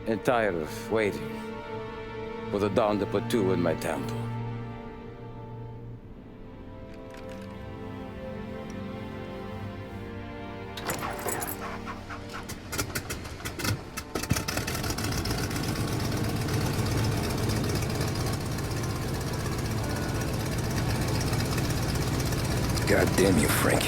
And tired of waiting. for the Dawn to put 2 in my temple. God damn you, Frank.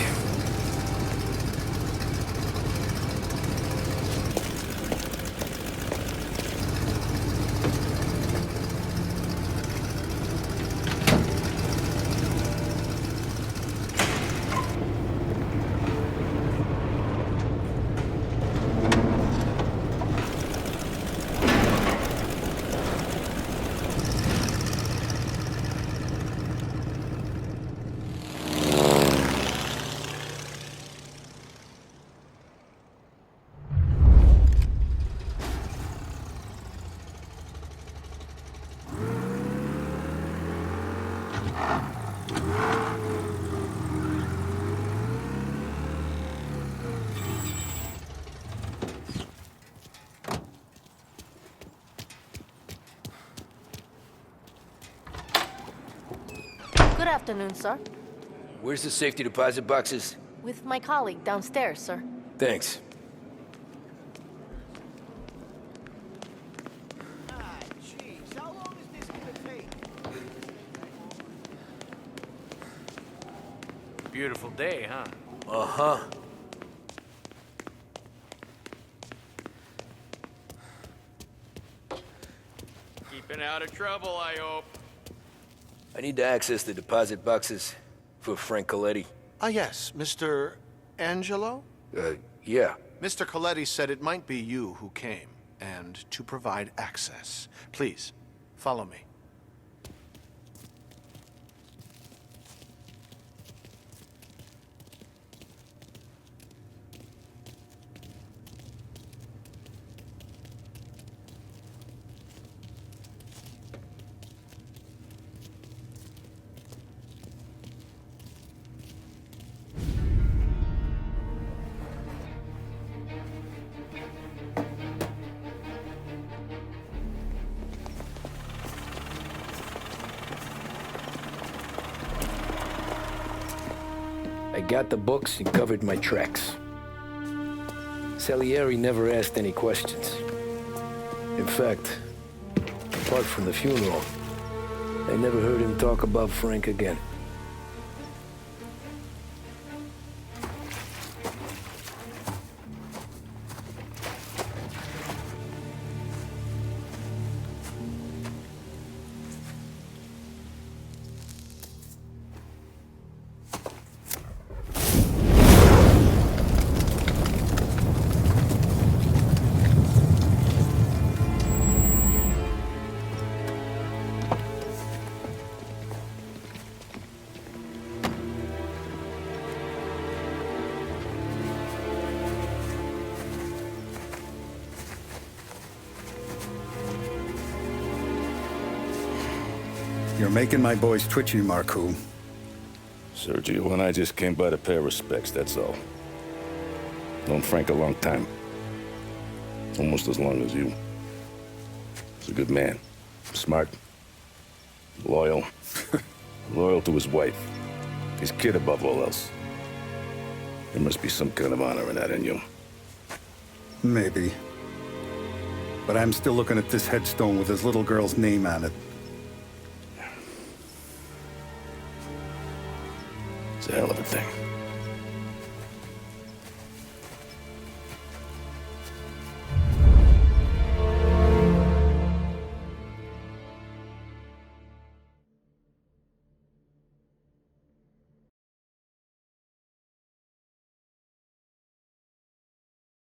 Good afternoon, sir. Where's the safety deposit boxes? With my colleague downstairs, sir. Thanks. Jeez, how long is this gonna take? Beautiful day, huh? Uh-huh. Keeping out of trouble, I hope. I need to access the deposit boxes for Frank Coletti. Ah, yes, Mr. Angelo? Yeah. Mr. Coletti said it might be you who came, and to provide access. Please, follow me. I got the books and covered my tracks. Salieri never asked any questions. In fact, apart from the funeral, I never heard him talk about Frank again. You're making my boys twitchy, Marcoux. Sergio and I just came by to pay respects, that's all. Known Frank a long time. Almost as long as you. He's a good man. Smart. Loyal. Loyal to his wife. His kid above all else. There must be some kind of honor in that in you. Maybe. But I'm still looking at this headstone with his little girl's name on it. It's a hell of a thing.